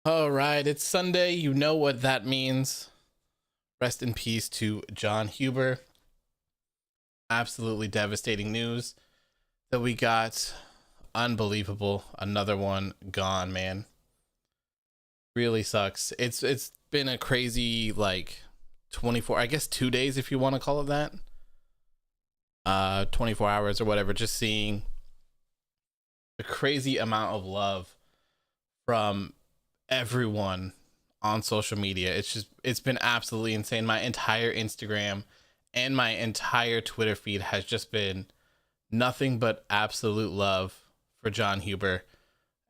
All right, it's Sunday. You know what that means. Rest in peace to John Huber. Absolutely devastating news that we got. Unbelievable. Another one gone, man. Really sucks. It's been a crazy 24, I guess 2 days if you want to call it that. 24 hours or whatever, just seeing a crazy amount of love from everyone on social media. It's been absolutely insane. My entire Instagram and my entire Twitter feed has just been nothing but absolute love for John Huber,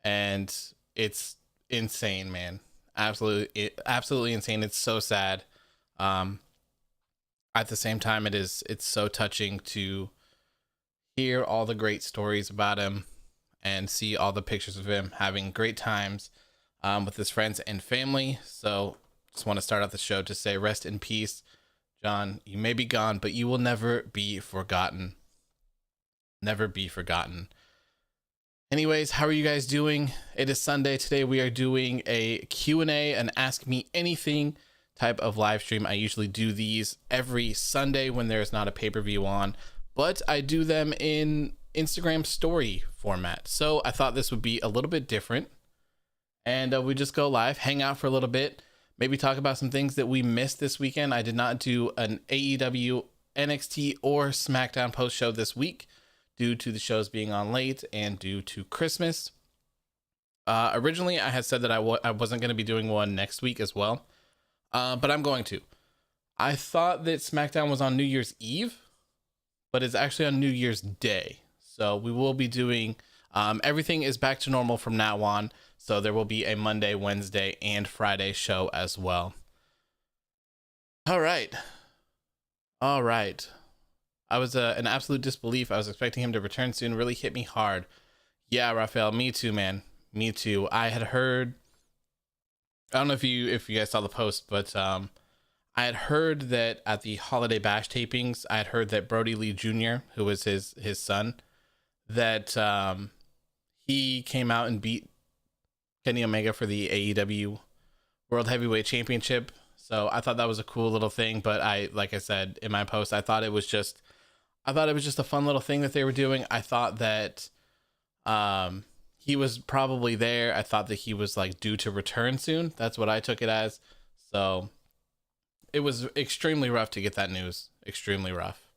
and it's insane, man. Absolutely insane. It's so sad. At the same time, it's so touching to hear all the great stories about him and see all the pictures of him having great times with his friends and family. So just want to start out the show to say rest in peace, John. You may be gone, but you will never be forgotten. Never be forgotten. Anyways, how are you guys doing? It is Sunday. Today we are doing a Q&A, an Ask Me Anything type of live stream. I usually do these every Sunday when there's not a pay-per-view on, but I do them in Instagram story format. So I thought this would be a little bit different. And we just go live, hang out for a little bit, maybe talk about some things that we missed this weekend. I did not do an AEW, NXT, or SmackDown post show this week due to the shows being on late and due to Christmas. Originally, I had said that I wasn't going to be doing one next week as well, but I'm going to. I thought that SmackDown was on New Year's Eve, but it's actually on New Year's Day. So we will be doing, everything is back to normal from now on. So there will be a Monday, Wednesday, and Friday show as well. All right. I was in absolute disbelief. I was expecting him to return soon. Really hit me hard. Yeah, Raphael, me too, man. Me too. I had heard, I don't know if you guys saw the post, but I had heard that at the Holiday Bash tapings, I had heard that Brody Lee Jr., who was his son, that he came out and beat Kenny Omega for the AEW World Heavyweight Championship. So I thought that was a cool little thing, but like I said in my post, I thought it was just a fun little thing that they were doing. I thought that he was probably there. I thought that he was due to return soon. That's what I took it as. So it was extremely rough to get that news. Extremely rough.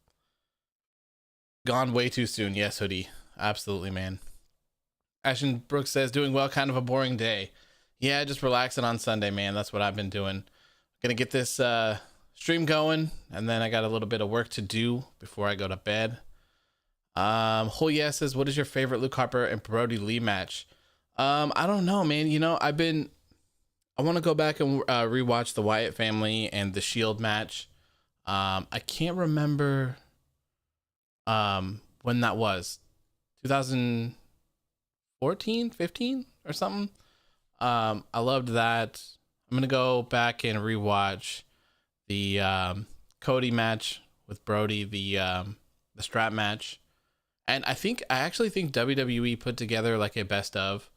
Gone way too soon. Yes, Hoodie. Absolutely, man. Ashton Brooks says, doing well, kind of a boring day. Yeah, just relaxing on Sunday, man. That's what I've been doing. Gonna get this stream going, and then I got a little bit of work to do before I go to bed. Hoya says, what is your favorite Luke Harper and Brody Lee match? I don't know, man. You know, I want to go back and rewatch the Wyatt family and the Shield match. I can't remember when that was. 2014, 15 or something. I loved that. I'm gonna go back and rewatch the Cody match with Brody, the strap match. And I actually think WWE put together like a best of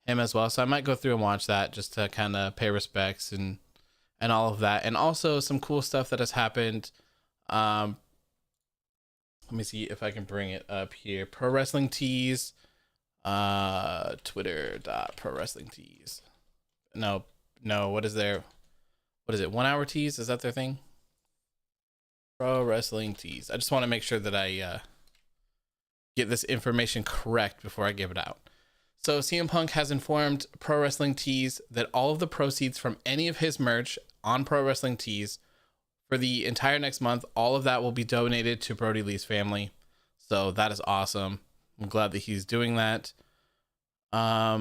him as well. So I might go through and watch that just to kind of pay respects and all of that. And also some cool stuff that has happened. Let me see if I can bring it up here. Pro Wrestling Tees, Twitter.ProWrestlingTees. No, what is it? 1 hour tees? Is that their thing? Pro Wrestling Tees. I just want to make sure that I get this information correct before I give it out. So CM Punk has informed Pro Wrestling Tees that all of the proceeds from any of his merch on Pro Wrestling Tees for the entire next month, all of that will be donated to Brody Lee's family. So that is awesome. I'm glad that he's doing that. Let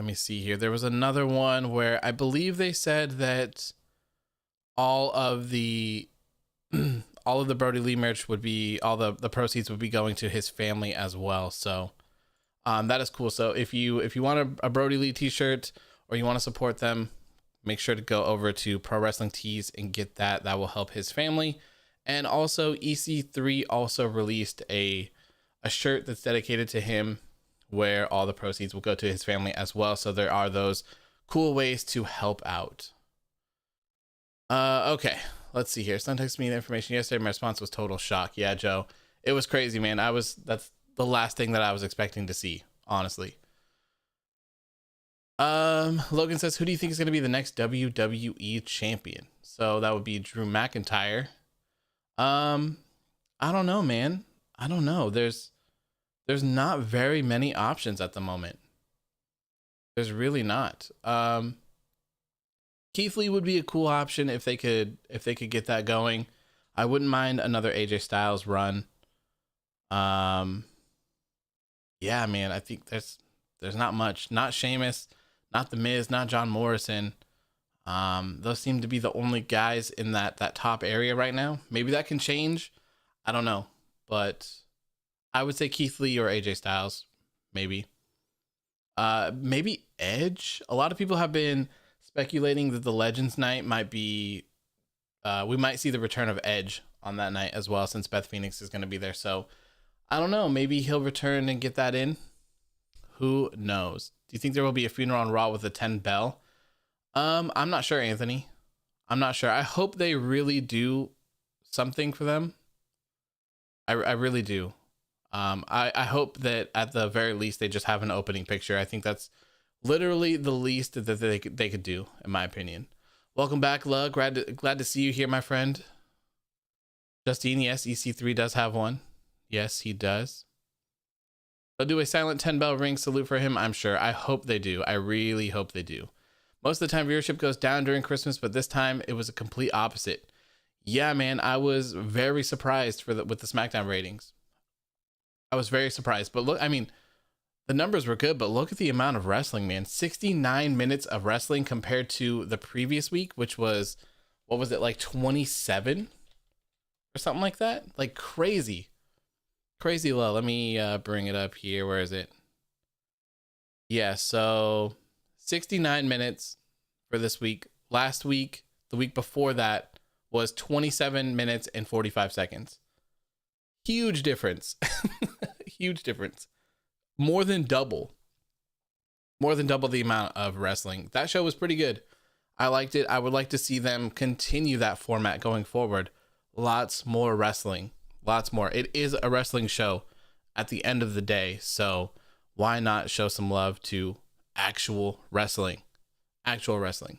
me see here. There was another one where I believe they said that all of the Brody Lee merch would be, all the proceeds would be going to his family as well. So that is cool. So if you want a Brody Lee t-shirt or you want to support them, make sure to go over to Pro Wrestling Tees and get that. That will help his family. And also EC3 also released a shirt that's dedicated to him where all the proceeds will go to his family as well. So there are those cool ways to help out. Okay, let's see here. Someone texted me the information yesterday. My response was total shock. Yeah, Joe, it was crazy, man. That's the last thing that I was expecting to see, honestly. Logan says, who do you think is going to be the next WWE champion? So that would be Drew McIntyre. I don't know, man. I don't know. There's not very many options at the moment. There's really not. Keith Lee would be a cool option if they could get that going. I wouldn't mind another AJ Styles run. Yeah, man, I think there's not much. Not Sheamus, not The Miz, not John Morrison. Those seem to be the only guys in that top area right now. Maybe that can change. I don't know, but I would say Keith Lee or AJ Styles, maybe. Maybe Edge. A lot of people have been speculating that the Legends night might be, we might see the return of Edge on that night as well, since Beth Phoenix is going to be there. So I don't know. Maybe he'll return and get that in. Who knows? Do you think there will be a funeral on Raw with a 10 bell? I'm not sure, Anthony. I'm not sure. I hope they really do something for them. I really do. I hope that at the very least they just have an opening picture. I think that's literally the least that they could do, in my opinion. Welcome back, Lug. Glad to see you here, my friend. Justine, yes, EC3 does have one. Yes, he does. They'll do a silent 10 bell ring salute for him, I'm sure. I hope they do. I really hope they do. Most of the time viewership goes down during Christmas, but this time it was a complete opposite. Yeah, man, I was very surprised with the SmackDown ratings. I was very surprised. But look, I mean, the numbers were good, but look at the amount of wrestling, man. 69 minutes of wrestling compared to the previous week, which was, what was it, like 27 or something like that? Like crazy low. Let me bring it up here. Where is it? Yeah, so 69 minutes for this week. Last week, the week before that, was 27 minutes and 45 seconds. Huge difference. Huge difference. More than double the amount of wrestling. That show was pretty good. I liked it. I would like to see them continue that format going forward. Lots more wrestling. Lots more. It is a wrestling show at the end of the day. So why not show some love to actual wrestling? Actual wrestling.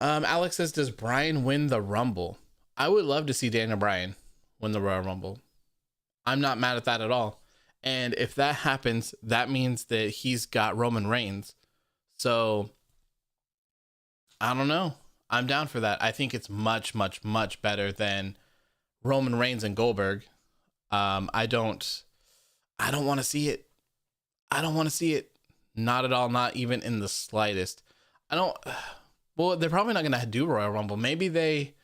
Alex says, does Bryan win the Rumble? I would love to see Daniel Bryan win the Royal Rumble. I'm not mad at that at all. And if that happens, that means that he's got Roman Reigns. So I don't know. I'm down for that. I think it's much, much, much better than Roman Reigns and Goldberg. I don't want to see it. I don't want to see it. Not at all. Not even in the slightest. I don't. Well, they're probably not going to do Royal Rumble. Maybe they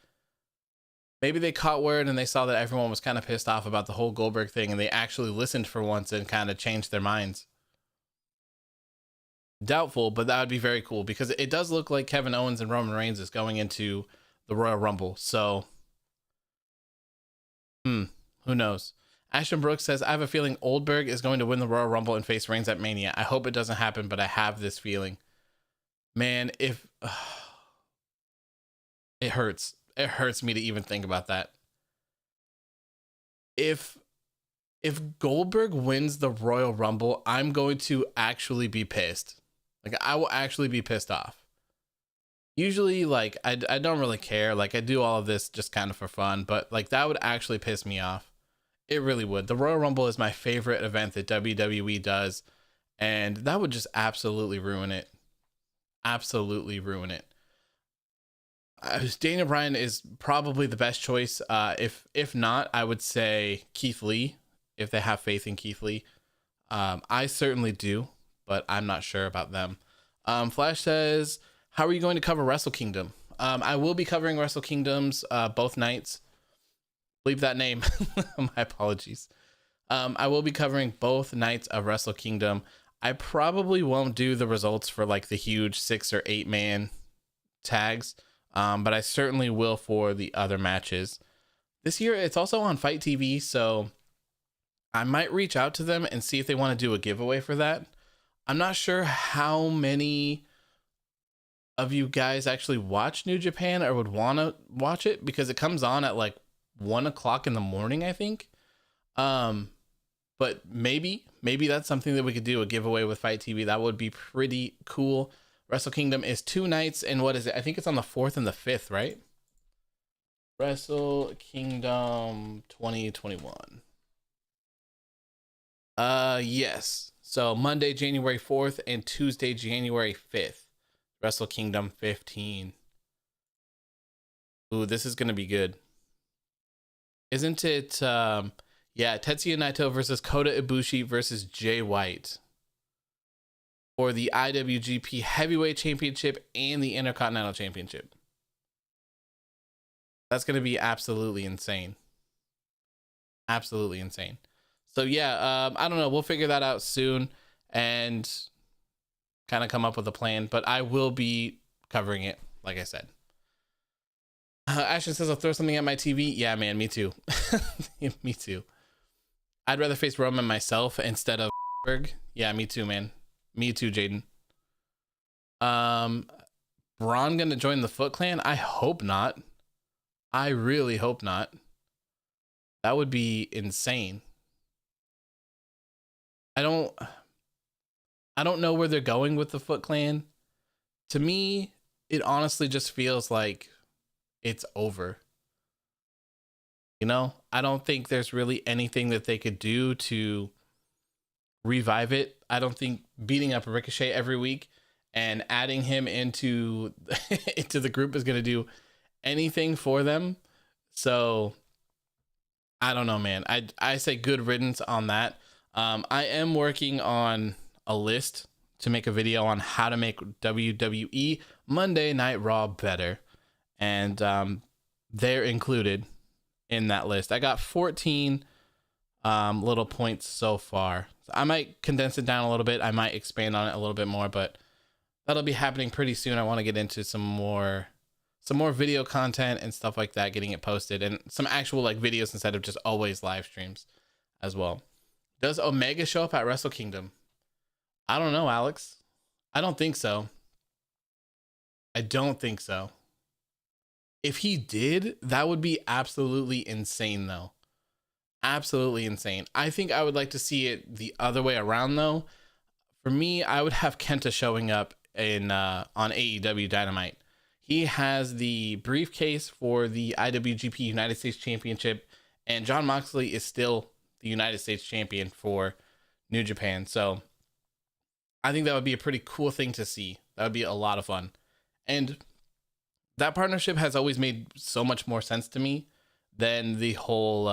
caught word and they saw that everyone was kind of pissed off about the whole Goldberg thing, and they actually listened for once and kind of changed their minds. Doubtful, but that would be very cool because it does look like Kevin Owens and Roman Reigns is going into the Royal Rumble. So, who knows? Ashton Brooks says, I have a feeling Oldberg is going to win the Royal Rumble and face Reigns at Mania. I hope it doesn't happen, but I have this feeling. Man, if it hurts. It hurts me to even think about that. If Goldberg wins the Royal Rumble, I'm going to actually be pissed. Like, I will actually be pissed off. Usually, like, I don't really care. Like, I do all of this just kind of for fun, but like that would actually piss me off. It really would. The Royal Rumble is my favorite event that WWE does, and that would just absolutely ruin it. Absolutely ruin it. Daniel Bryan is probably the best choice. If not, I would say Keith Lee, if they have faith in Keith Lee. I certainly do, but I'm not sure about them. Flash says, how are you going to cover Wrestle Kingdom? I will be covering Wrestle Kingdoms both nights. Leave that name. My apologies. I will be covering both nights of Wrestle Kingdom. I probably won't do the results for like the huge 6 or 8 man tags. But I certainly will for the other matches. This year, it's also on Fight TV, so I might reach out to them and see if they want to do a giveaway for that. I'm not sure how many of you guys actually watch New Japan or would want to watch it, because it comes on at like 1 o'clock in the morning, I think. But maybe that's something that we could do, a giveaway with Fight TV. That would be pretty cool. Wrestle Kingdom is 2 nights, and what is it? I think it's on the 4th and the 5th, right? Wrestle Kingdom 2021. Yes. So Monday, January 4th and Tuesday, January 5th. Wrestle Kingdom 15. Ooh, this is going to be good. Isn't it? Yeah, Tetsuya Naito versus Kota Ibushi versus Jay White for the IWGP Heavyweight Championship and the Intercontinental Championship. That's going to be absolutely insane. Absolutely insane. So yeah, I don't know. We'll figure that out soon and kind of come up with a plan, but I will be covering it, like I said. Ashton says, I'll throw something at my TV. Yeah, man, me too. Me too. I'd rather face Roman myself instead of Berg. Yeah, me too, man. Me too, Jaden. Braun gonna join the Foot Clan? I hope not. I really hope not. That would be insane. I don't know where they're going with the Foot Clan. To me, it honestly just feels like it's over. You know, I don't think there's really anything that they could do to revive it. I don't think beating up Ricochet every week and adding him into into the group is going to do anything for them. So I don't know, man. I say good riddance on that. I am working on a list to make a video on how to make WWE Monday Night Raw better. And they're included in that list. I got 14 little points so far. So I might condense it down a little bit. I might expand on it a little bit more, but that'll be happening pretty soon. I want to get into some more video content and stuff like that, getting it posted, and some actual like videos instead of just always live streams as well. Does Omega show up at Wrestle Kingdom? I don't know, Alex. I don't think so. I don't think so. If he did, that would be absolutely insane, though. Absolutely insane. I think I would like to see it the other way around, though. For me, I would have Kenta showing up in on AEW Dynamite. He has the briefcase for the IWGP United States Championship, and Jon Moxley is still the United States champion for New Japan. So I think that would be a pretty cool thing to see. That would be a lot of fun. And that partnership has always made so much more sense to me than the whole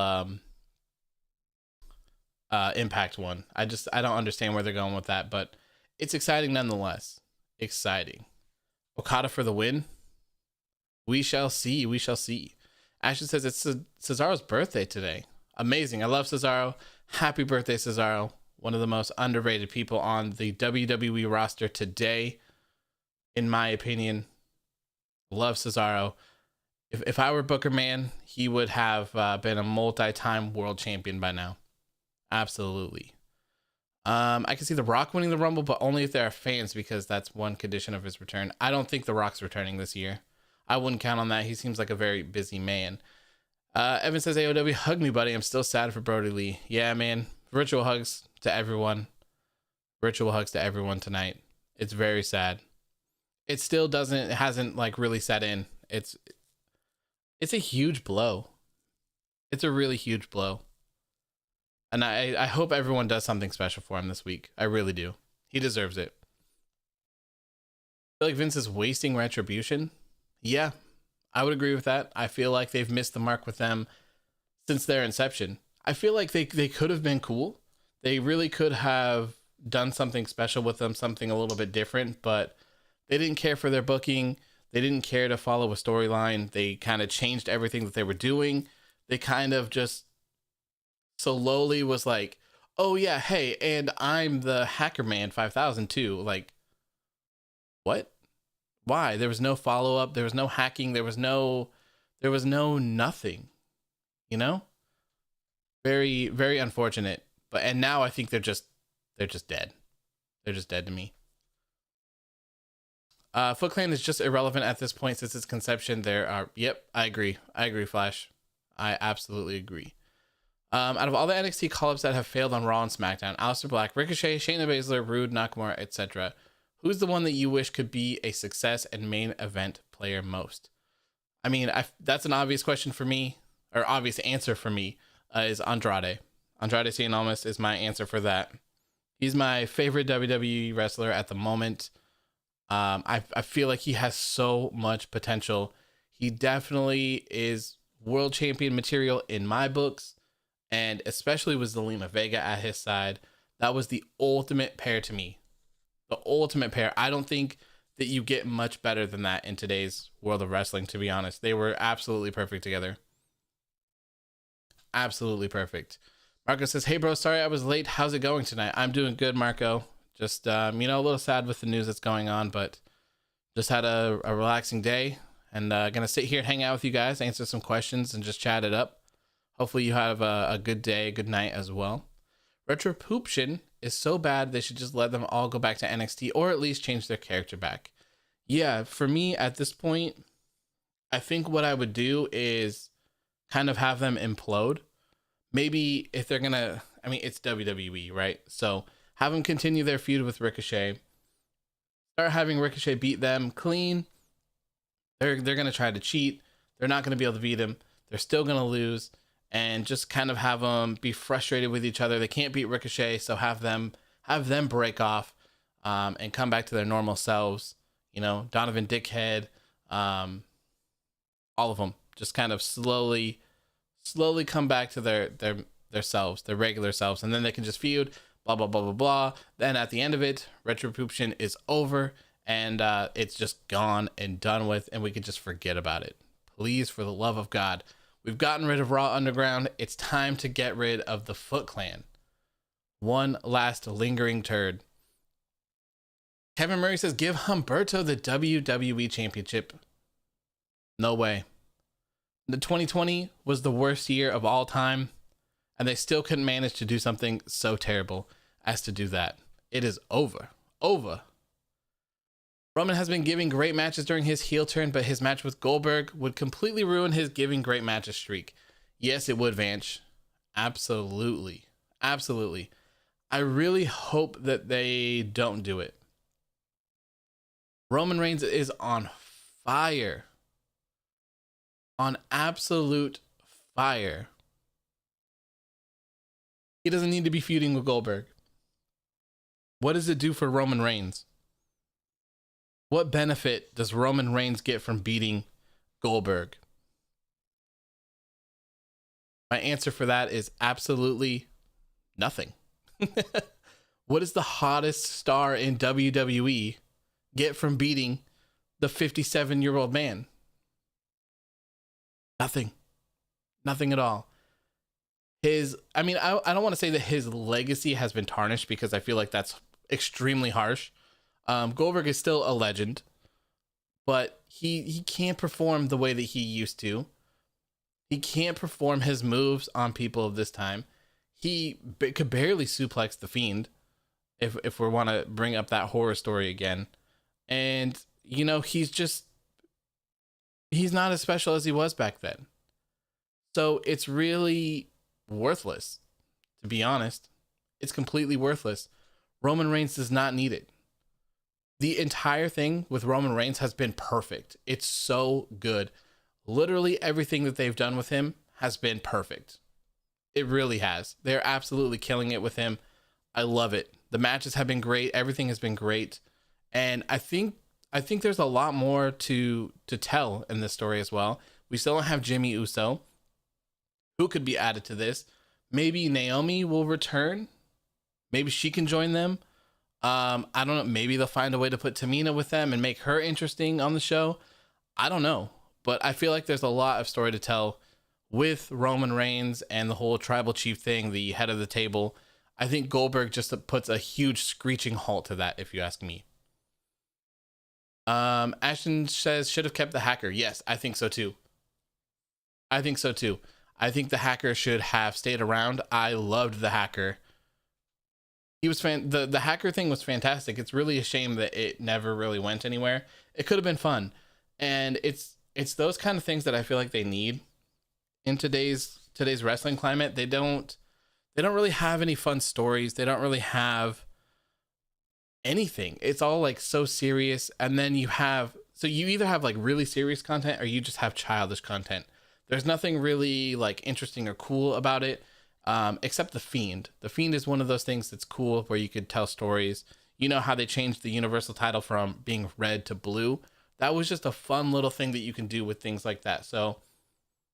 Impact one. I don't understand where they're going with that, but it's exciting nonetheless. Exciting. Okada for the win. We shall see. We shall see. Ashley says it's Cesaro's birthday today. Amazing. I love Cesaro. Happy birthday, Cesaro. One of the most underrated people on the WWE roster today, in my opinion. Love Cesaro. If I were Booker Man, he would have been a multi-time world champion by now. Absolutely. I can see The Rock winning the Rumble, but only if there are fans, because that's one condition of his return. I don't think The Rock's returning this year. I wouldn't count on that. He seems like a very busy man. Evan says, AOW, hug me, buddy. I'm still sad for Brody Lee. Yeah, man. Virtual hugs to everyone. Virtual hugs to everyone tonight. It's very sad. It still it hasn't like really set in. It's a huge blow. It's a really huge blow. And I hope everyone does something special for him this week. I really do. He deserves it. I feel like Vince is wasting Retribution. Yeah, I would agree with that. I feel like they've missed the mark with them since their inception. I feel like they could have been cool. They really could have done something special with them, something a little bit different, but they didn't care for their booking. They didn't care to follow a storyline. They kind of changed everything that they were doing. They kind of just slowly was like, oh yeah, hey, and I'm the Hacker Man 5000 too. Like, what? Why? There was no follow-up. There was no hacking. There was no nothing, you know? Very, very unfortunate. And now I think they're just dead. They're just dead to me. Foot Clan is just irrelevant at this point since its conception. Yep, I agree, Flash. I absolutely agree. Out of all the NXT call-ups that have failed on Raw and SmackDown, Aleister Black, Ricochet, Shayna Baszler, Rude, Nakamura, etc., who's the one that you wish could be a success and main event player most? I mean, that's an obvious question for me, or obvious answer for me, is Andrade. Andrade Cien Almas is my answer for that. He's my favorite WWE wrestler at the moment. I feel like he has so much potential. He definitely is world champion material in my books, and especially with Zelina Vega at his side. That was the ultimate pair to me. The ultimate pair. I don't think that you get much better than that in today's world of wrestling, to be honest. They were absolutely perfect together. Absolutely perfect. Marco says, hey bro, sorry I was late. How's it going tonight? I'm doing good, Marco. Just, a little sad with the news that's going on, but just had a relaxing day, and gonna sit here and hang out with you guys, answer some questions, and just chat it up. Hopefully you have a good day, a good night as well. Retribution is so bad they should just let them all go back to NXT, or at least change their character back. Yeah, for me at this point, I think what I would do is kind of have them implode. Maybe if they're gonna, it's WWE, right? So have them continue their feud with Ricochet. Start having Ricochet beat them clean. They're gonna try to cheat. They're not gonna be able to beat him. They're still gonna lose. And just kind of have them be frustrated with each other. They can't beat Ricochet, so have them break off and come back to their normal selves. Donovan Dickhead, all of them just kind of slowly come back to their selves, their regular selves, and then they can just feud, blah blah blah blah blah. Then at the end of it, Retribution is over, and it's just gone and done with, and we can just forget about it. Please, for the love of God. We've gotten rid of Raw Underground. It's time to get rid of the Foot Clan. One last lingering turd. Kevin Murray says, give Humberto the WWE Championship. No way. The 2020 was the worst year of all time, and they still couldn't manage to do something so terrible as to do that. It is over. Over. Roman has been giving great matches during his heel turn, but his match with Goldberg would completely ruin his giving great matches streak. Yes, it would, Vanch. Absolutely. Absolutely. I really hope that they don't do it. Roman Reigns is on fire. On absolute fire. He doesn't need to be feuding with Goldberg. What does it do for Roman Reigns? What benefit does Roman Reigns get from beating Goldberg? My answer for that is absolutely nothing. What does the hottest star in WWE get from beating the 57-year-old man? Nothing. Nothing at all. I don't want to say that his legacy has been tarnished, because I feel like that's extremely harsh. Goldberg is still a legend, but he can't perform the way that he used to. He can't perform his moves on people of this time. He could barely suplex the Fiend, if we want to bring up that horror story again. And, he's not as special as he was back then. So it's really worthless, to be honest. It's completely worthless. Roman Reigns does not need it. The entire thing with Roman Reigns has been perfect. It's so good. Literally everything that they've done with him has been perfect. It really has. They're absolutely killing it with him. I love it. The matches have been great. Everything has been great. And I think there's a lot more to tell in this story as well. We still don't have Jimmy Uso, who could be added to this. Maybe Naomi will return. Maybe she can join them. I don't know. Maybe they'll find a way to put Tamina with them and make her interesting on the show. I don't know. But I feel like there's a lot of story to tell with Roman Reigns and the whole tribal chief thing, the head of the table. I think Goldberg just puts a huge screeching halt to that, if you ask me. Ashton says, should have kept the hacker. Yes, I think so too. I think the hacker should have stayed around. I loved the hacker. He was the hacker thing was fantastic. It's really a shame that it never really went anywhere. It could have been fun. And it's those kind of things that I feel like they need in today's wrestling climate. They don't really have any fun stories. They don't really have anything. It's all like so serious. And then you either have like really serious content, or you just have childish content. There's nothing really like interesting or cool about it, except the Fiend. The Fiend is one of those things that's cool, where you could tell stories. You know how they changed the Universal title from being red to blue? That was just a fun little thing that you can do with things like that. So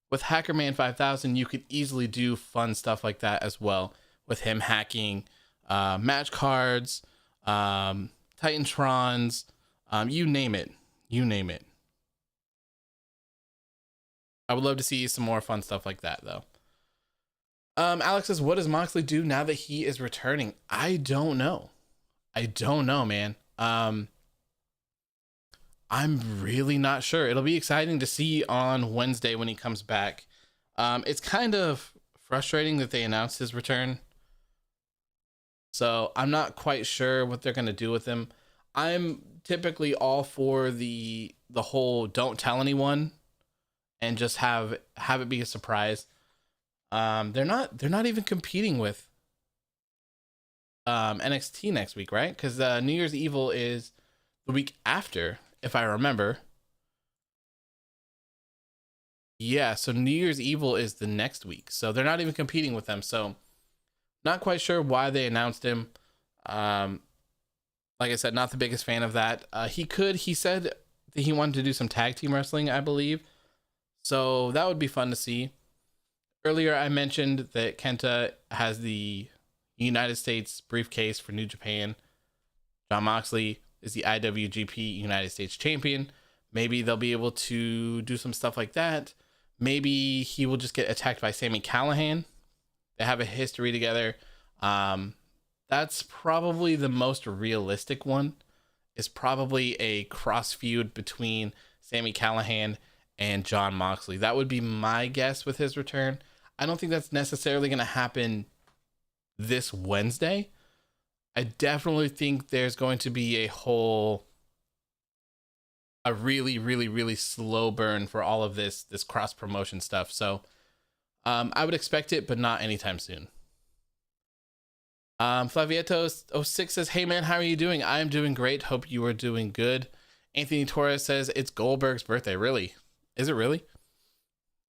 with Hackerman 5000, you could easily do fun stuff like that as well, with him hacking match cards, Titantrons, you name it. I would love to see some more fun stuff like that, though. Alex says, what does Moxley do now that he is returning? I don't know, man. I'm really not sure. It'll be exciting to see on Wednesday when he comes back. It's kind of frustrating that they announced his return, so I'm not quite sure what they're going to do with him. I'm typically all for the whole don't tell anyone and just have it be a surprise. They're not even competing with NXT next week, right? Because New Year's Evil is the week after, if I remember. Yeah, so New Year's Evil is the next week, so they're not even competing with them. So not quite sure why they announced him. Like I said, not the biggest fan of that. He said that he wanted to do some tag team wrestling, I believe. So that would be fun to see. Earlier, I mentioned that Kenta has the United States briefcase for New Japan. Jon Moxley is the IWGP United States champion. Maybe they'll be able to do some stuff like that. Maybe he will just get attacked by Sami Callihan. They have a history together. That's probably the most realistic one. Is probably a cross feud between Sami Callihan and Jon Moxley. That would be my guess with his return. I don't think that's necessarily going to happen this Wednesday. I definitely think there's going to be a really, really, really slow burn for all of this cross promotion stuff. So I would expect it, but not anytime soon. Flavieto06 says, hey man, how are you doing? I am doing great. Hope you are doing good. Anthony Torres says it's Goldberg's birthday. Really? Is it really?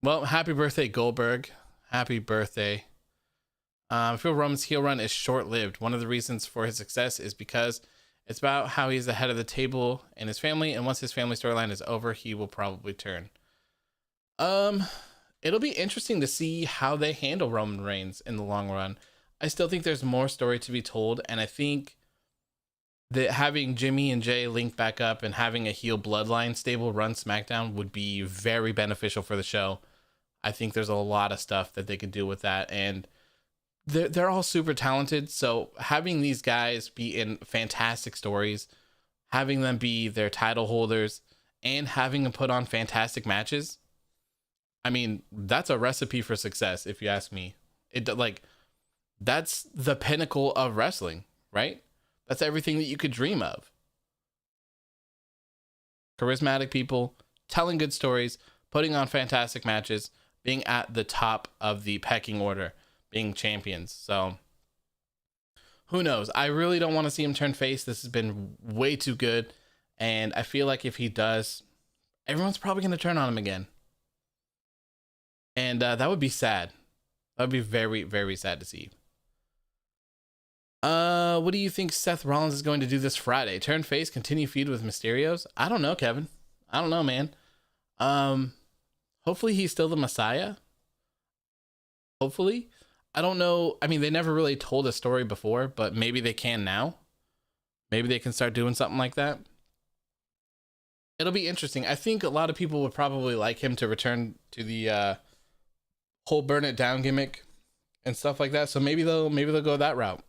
Well, happy birthday, Goldberg. Happy birthday. I feel Roman's heel run is short-lived. One of the reasons for his success is because it's about how he's the head of the table in his family, and once his family storyline is over, he will probably turn. It'll be interesting to see how they handle Roman Reigns in the long run. I still think there's more story to be told, and I think that having Jimmy and Jay link back up and having a heel bloodline stable run SmackDown would be very beneficial for the show. I think there's a lot of stuff that they could do with that, and they're all super talented. So having these guys be in fantastic stories, having them be their title holders, and having them put on fantastic matches, I mean, that's a recipe for success, if you ask me. That's the pinnacle of wrestling, right? That's everything that you could dream of. Charismatic people, telling good stories, putting on fantastic matches, being at the top of the pecking order, being champions. So who knows? I really don't want to see him turn face. This has been way too good. And I feel like if he does, everyone's probably going to turn on him again. And that would be sad. That would be very, very sad to see. What do you think Seth Rollins is going to do this Friday? Turn face, continue feud with Mysterios? I don't know, Kevin. I don't know, man. Hopefully he's still the Messiah. Hopefully. I don't know. I mean, they never really told a story before, but maybe they can now. Maybe they can start doing something like that. It'll be interesting. I think a lot of people would probably like him to return to the whole burn it down gimmick and stuff like that. So maybe they'll go that route.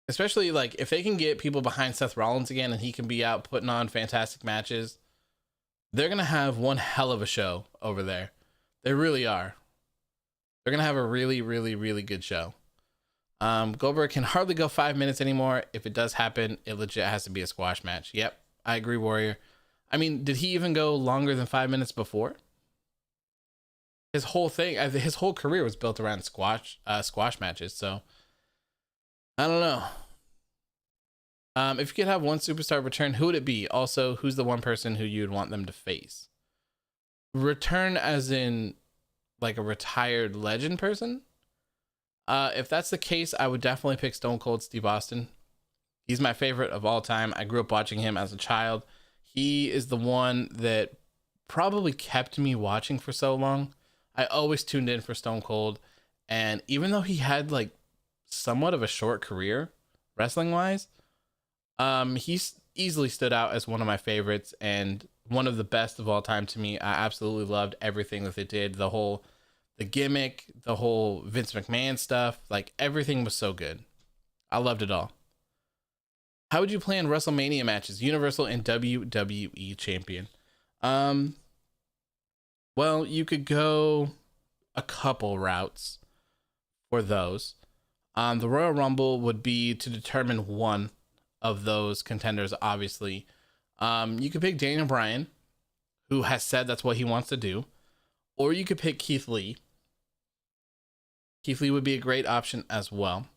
Especially like if they can get people behind Seth Rollins again and he can be out putting on fantastic matches, they're going to have one hell of a show over there. They really are. They're going to have a really, really, really good show. Goldberg can hardly go 5 minutes anymore. If it does happen, it legit has to be a squash match. Yep, I agree, Warrior. I mean, did he even go longer than 5 minutes before? His whole thing, his whole career was built around squash matches. So I don't know. If you could have one superstar return, who would it be? Also, who's the one person who you'd want them to face? Return as in like a retired legend person? If that's the case, I would definitely pick Stone Cold Steve Austin. He's my favorite of all time. I grew up watching him as a child. He is the one that probably kept me watching for so long. I always tuned in for Stone Cold. And even though he had like somewhat of a short career wrestling wise, he's easily stood out as one of my favorites and one of the best of all time to me. I absolutely loved everything that they did. The gimmick, the whole Vince McMahon stuff, like everything was so good. I loved it all. How would you plan WrestleMania matches, Universal and WWE champion? Well, you could go a couple routes for those. The Royal Rumble would be to determine one of those contenders, obviously. You could pick Daniel Bryan, who has said that's what he wants to do. Or you could pick Keith Lee. Keith Lee would be a great option as well.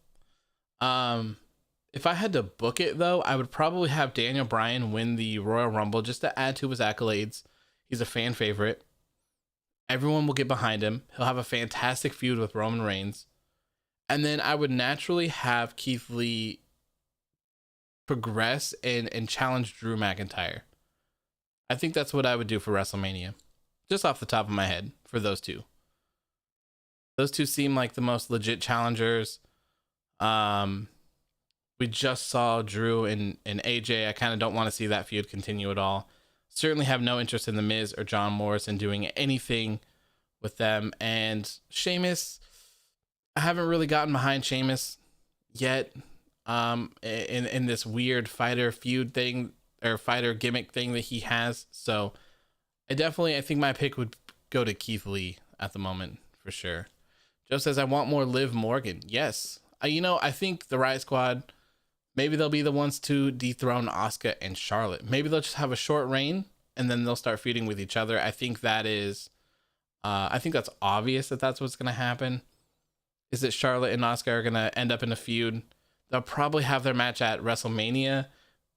If I had to book it, though, I would probably have Daniel Bryan win the Royal Rumble just to add to his accolades. He's a fan favorite. Everyone will get behind him. He'll have a fantastic feud with Roman Reigns. And then I would naturally have Keith Lee progress and challenge Drew McIntyre. I think that's what I would do for WrestleMania. Just off the top of my head for those two. Those two seem like the most legit challengers. We just saw Drew and AJ. I kind of don't want to see that feud continue at all. Certainly have no interest in The Miz or John Morrison doing anything with them. And Sheamus, I haven't really gotten behind Sheamus yet. In this weird fighter feud thing or fighter gimmick thing that he has. So I think my pick would go to Keith Lee at the moment for sure. Joe says, I want more Liv Morgan. Yes. I think the Riot Squad, maybe they'll be the ones to dethrone Asuka and Charlotte. Maybe they'll just have a short reign and then they'll start feuding with each other. I think that's obvious that that's what's going to happen. Is that Charlotte and Asuka are going to end up in a feud. They'll probably have their match at WrestleMania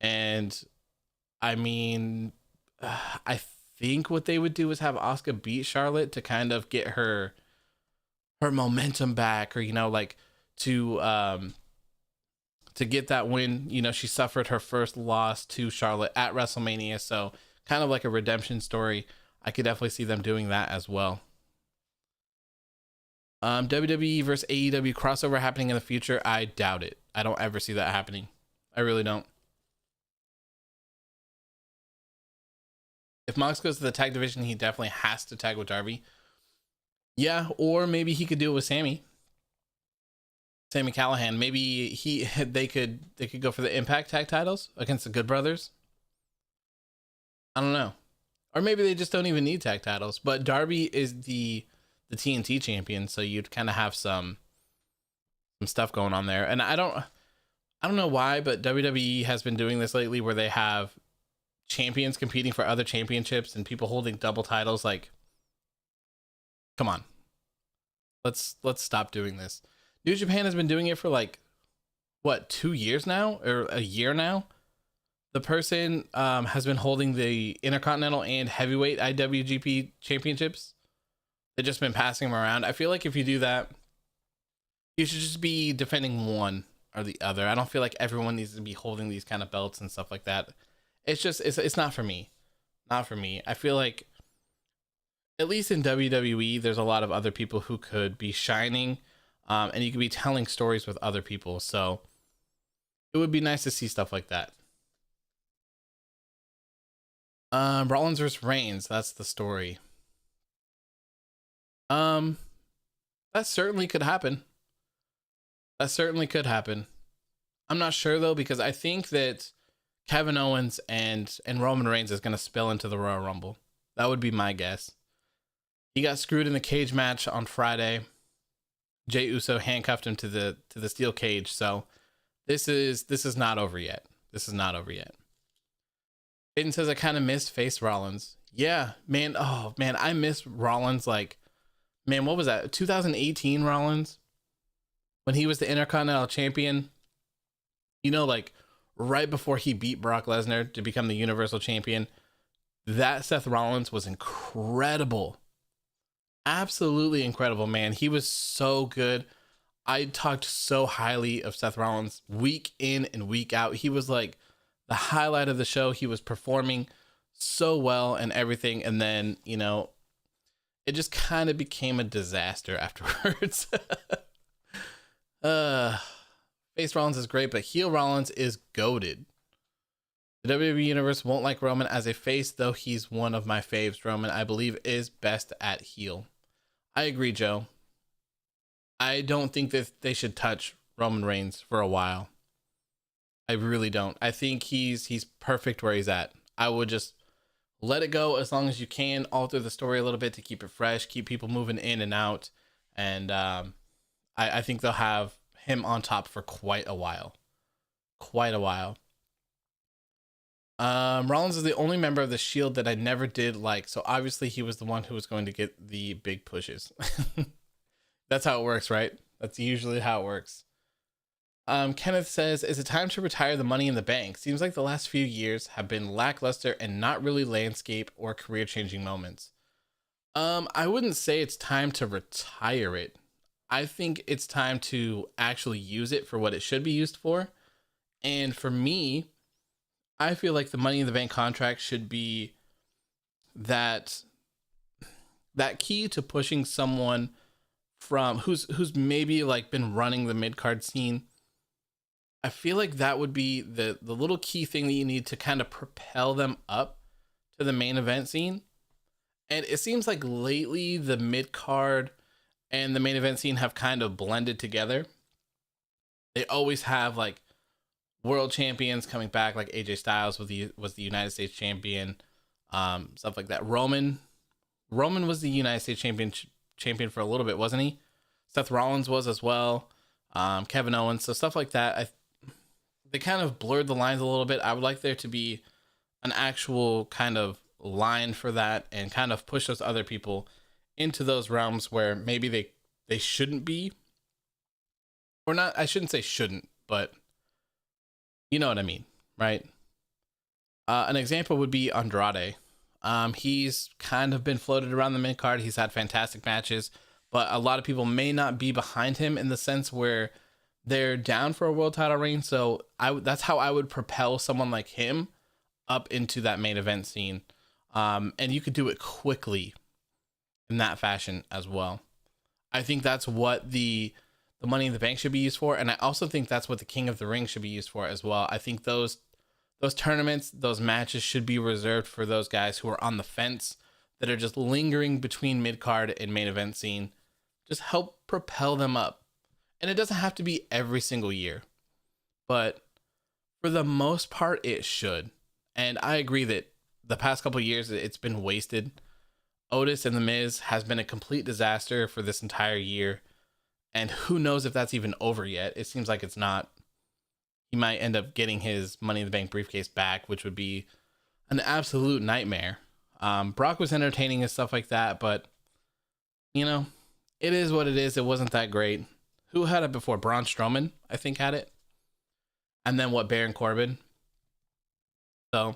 and I mean, I think what they would do is have Asuka beat Charlotte to kind of get her momentum back, or like to to get that win. She suffered her first loss to Charlotte at WrestleMania, so kind of like a redemption story. I could definitely see them doing that as well. WWE versus AEW crossover happening in the future? I doubt it. I don't ever see that happening. I really don't. If Mox goes to the tag division, he definitely has to tag with Darby. Yeah, or maybe he could do it with Sammy Callahan. Maybe they could go for the Impact tag titles against the Good Brothers. I don't know. Or maybe they just don't even need tag titles. But Darby is the TNT champion, so you'd kind of have some stuff going on there. And I don't know why, but WWE has been doing this lately where they have champions competing for other championships and people holding double titles. Like, come on. Let's stop doing this. New Japan has been doing it for like what, 2 years now, or a year now. The person has been holding the Intercontinental and Heavyweight IWGP championships. They've just been passing them around. I feel like if you do that, you should just be defending one or the other. I don't feel like everyone needs to be holding these kind of belts and stuff like that. It's not for me. Not for me. I feel like at least in WWE, there's a lot of other people who could be shining, and you could be telling stories with other people. So it would be nice to see stuff like that. Rollins versus Reigns. That's the story. That certainly could happen. That certainly could happen. I'm not sure though, because I think that Kevin Owens and Roman Reigns is going to spill into the Royal Rumble. That would be my guess. He got screwed in the cage match on Friday. Jey Uso handcuffed him to the steel cage. So this is not over yet. This is not over yet. Peyton says I kind of miss face Rollins. Yeah, man. Oh man, I miss Rollins. Like, man, what was that? 2018 Rollins, when he was the Intercontinental Champion. Like right before he beat Brock Lesnar to become the Universal Champion. That Seth Rollins was incredible. Absolutely incredible, man. He was so good. I talked so highly of Seth Rollins week in and week out. He was like the highlight of the show. He was performing so well and everything. And then, it just kind of became a disaster afterwards. Face Rollins is great, but heel Rollins is goated. The WWE Universe won't like Roman as a face, though he's one of my faves. Roman, I believe, is best at heel. I agree, Joe. I don't think that they should touch Roman Reigns for a while. I really don't. I think he's perfect where he's at. I would just let it go as long as you can, alter the story a little bit to keep it fresh, keep people moving in and out. And I think they'll have him on top for quite a while. Quite a while. Rollins is the only member of the Shield that I never did like, so obviously he was the one who was going to get the big pushes. That's how it works, right? That's usually how it works. Kenneth says, is it time to retire the Money in the Bank? Seems like the last few years have been lackluster and not really landscape or career changing moments. I wouldn't say it's time to retire it. I think it's time to actually use it for what it should be used for. And for me, I feel like the Money in the Bank contract should be that key to pushing someone from who's maybe like been running the mid-card scene. I feel like that would be the little key thing that you need to kind of propel them up to the main event scene. And it seems like lately the mid-card and the main event scene have kind of blended together. They always have like world champions coming back, like AJ Styles was the United States champion, stuff like that. Roman was the United States champion for a little bit, wasn't he? Seth Rollins was as well. Kevin Owens, so stuff like that. They kind of blurred the lines a little bit. I would like there to be an actual kind of line for that and kind of push those other people into those realms where maybe they shouldn't be, or not. I shouldn't say shouldn't, but you know what I mean, right? An example would be Andrade. He's kind of been floated around the mid card. He's had fantastic matches, but a lot of people may not be behind him in the sense where they're down for a world title reign. So that's how I would propel someone like him up into that main event scene. And you could do it quickly in that fashion as well. I think that's what the Money in the Bank should be used for, and I also think that's what the King of the Ring should be used for as well. I think those tournaments, those matches should be reserved for those guys who are on the fence, that are just lingering between mid card and main event scene. Just help propel them up. And it doesn't have to be every single year, but for the most part, it should. And I agree that the past couple of years, it's been wasted. Otis and The Miz has been a complete disaster for this entire year. And who knows if that's even over yet. It seems like it's not. He might end up getting his Money in the Bank briefcase back, which would be an absolute nightmare. Brock was entertaining and stuff like that, but, you know, it is what it is. It wasn't that great. Who had it before? Braun Strowman, I think, had it. And then Baron Corbin. So,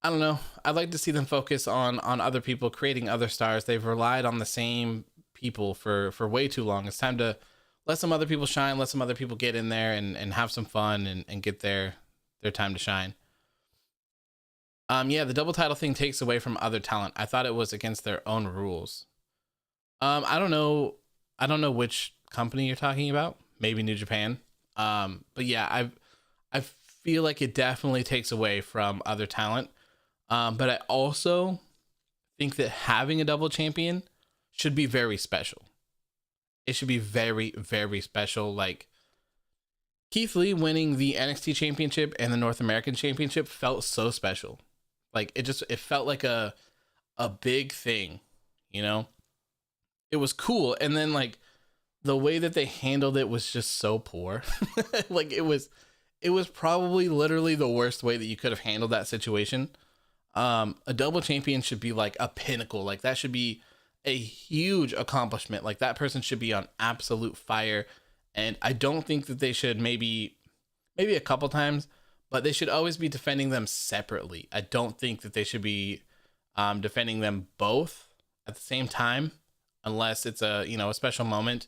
I don't know. I'd like to see them focus on other people, creating other stars. They've relied on the same people for way too long. It's time to let some other people shine, let some other people get in there and have some fun and get their time to shine. Yeah, the double title thing takes away from other talent. I thought it was against their own rules. I don't know which company you're talking about. Maybe New Japan. But yeah, I feel like it definitely takes away from other talent. But I also think that having a double champion should be very special. It should be very, very special. Like, Keith Lee winning the NXT championship and the North American championship felt so special. Like, it felt like a big thing, you know? It was cool. And then, like, the way that they handled it was just so poor. Like, it was probably literally the worst way that you could have handled that situation. A double champion should be like a pinnacle. Like, that should be a huge accomplishment. Like, that person should be on absolute fire. And I don't think that they should, maybe a couple times, but they should always be defending them separately. I don't think that they should be defending them both at the same time, unless it's a special moment.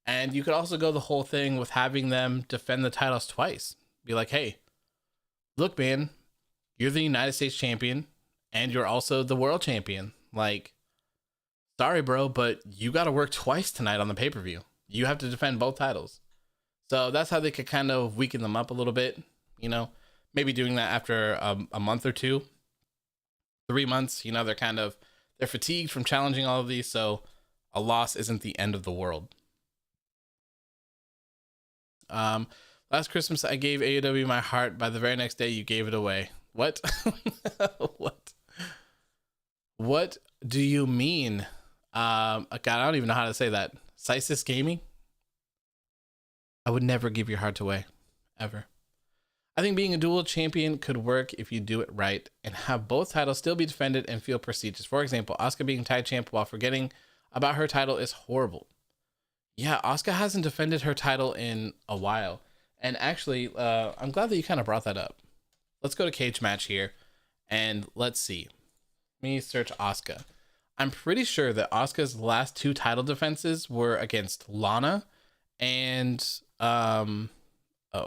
And you could also go the whole thing with having them defend the titles twice. Be like, hey, look, man, you're the United States champion and you're also the world champion. Like, sorry, bro, but you got to work twice tonight on the pay-per-view. You have to defend both titles. So that's how they could kind of weaken them up a little bit, maybe doing that after a month or 2, 3 months, they're fatigued from challenging all of these. So a loss isn't the end of the world. Last Christmas, I gave AEW my heart. By the very next day, you gave it away. What? What do you mean? God, I don't even know how to say that. Sysis Gaming? I would never give your heart away. Ever. I think being a dual champion could work if you do it right and have both titles still be defended and feel prestigious. For example, Asuka being tag champ while forgetting about her title is horrible. Yeah, Asuka hasn't defended her title in a while. And actually, I'm glad that you kind of brought that up. Let's go to Cage Match here. And let's see. Let me search Asuka. I'm pretty sure that Asuka's last 2 title defenses were against Lana and... oh,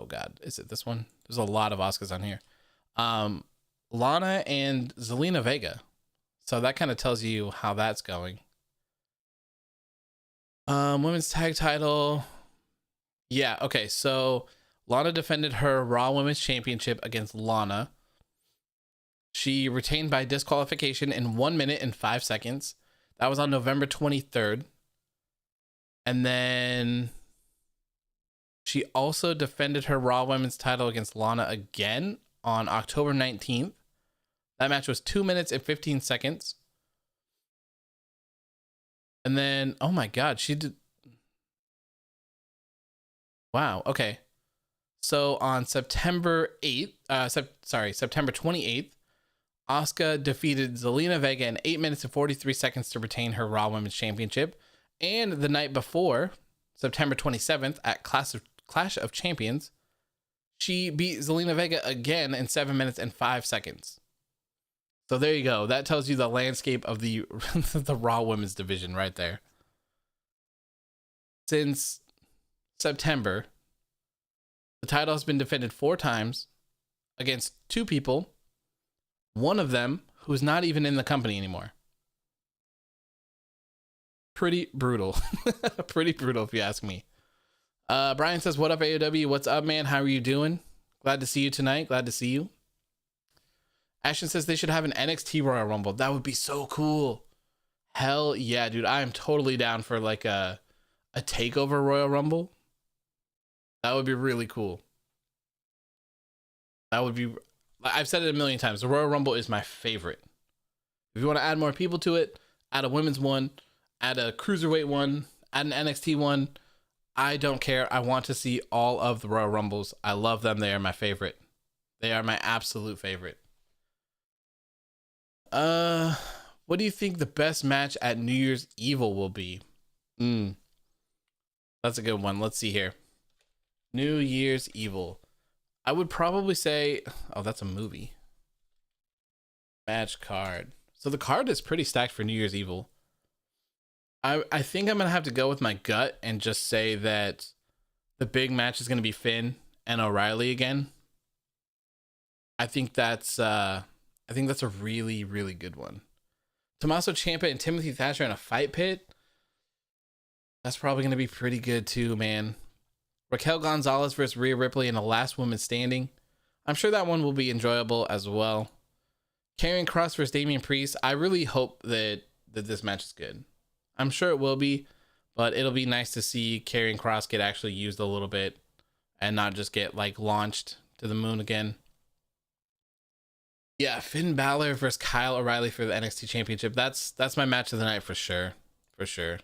God. Is it this one? There's a lot of Asukas on here. Lana and Zelina Vega. So that kind of tells you how that's going. Women's tag title. Yeah, okay. So Lana defended her Raw Women's Championship against Lana. She retained by disqualification in 1 minute and 5 seconds. That was on November 23rd. And then she also defended her Raw Women's title against Lana again on October 19th. That match was 2 minutes and 15 seconds. And then, oh my God, she did. Wow. Okay. So on September 28th, Asuka defeated Zelina Vega in 8 minutes and 43 seconds to retain her Raw Women's Championship. And the night before, September 27th, at Clash of Champions, She beat Zelina Vega again in 7 minutes and 5 seconds. So there you go. That tells you the landscape of the the Raw Women's division right there. Since September, the title has been defended 4 times against 2 people, one of them who's not even in the company anymore. Pretty brutal. Pretty brutal if you ask me. Brian says, what up, AOW? What's up, man? How are you doing? Glad to see you tonight. Glad to see you. Ashton says they should have an NXT Royal Rumble. That would be so cool. Hell yeah, dude. I am totally down for like a takeover Royal Rumble. That would be really cool. That would be, I've said it a million times. The Royal Rumble is my favorite. If you want to add more people to it, add a women's one, add a cruiserweight one, add an NXT one. I don't care. I want to see all of the Royal Rumbles. I love them. They are my favorite. They are my absolute favorite. What do you think the best match at New Year's Evil will be? That's a good one. Let's see here. New Year's Evil. I would probably say, oh, that's a movie. Match card. So the card is pretty stacked for New Year's Evil. I think I'm going to have to go with my gut and just say that the big match is going to be Finn and O'Reilly again. I think that's a really, really good one. Tommaso Ciampa and Timothy Thatcher in a fight pit. That's probably going to be pretty good too, man. Raquel Gonzalez versus Rhea Ripley in the last woman standing. I'm sure that one will be enjoyable as well. Karrion Kross versus Damian Priest. I really hope that this match is good. I'm sure it will be, but it'll be nice to see Karrion Kross get actually used a little bit and not just get like launched to the moon again. Yeah, Finn Balor versus Kyle O'Reilly for the NXT Championship. That's my match of the night for sure. For sure.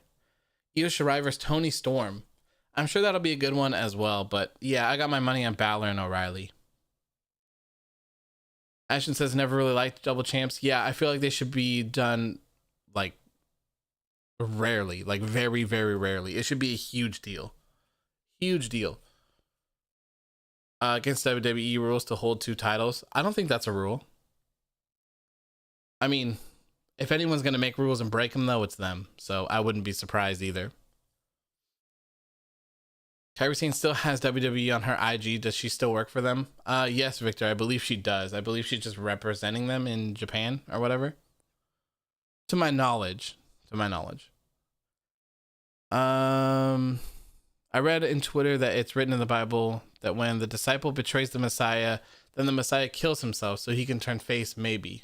Io Shirai versus Toni Storm. I'm sure that'll be a good one as well, but yeah, I got my money on Balor and O'Reilly. Ashton says never really liked double champs. Yeah, I feel like they should be done like rarely, like very, very rarely. It should be a huge deal. Huge deal. Against WWE rules to hold 2 titles. I don't think that's a rule. I mean, if anyone's going to make rules and break them, though, it's them. So I wouldn't be surprised either. Kairi Sane still has WWE on her IG. Does she still work for them? Yes, Victor. I believe she does. I believe she's just representing them in Japan or whatever. To my knowledge. I read in Twitter that it's written in the Bible that when the disciple betrays the Messiah, then the Messiah kills himself so he can turn face, maybe.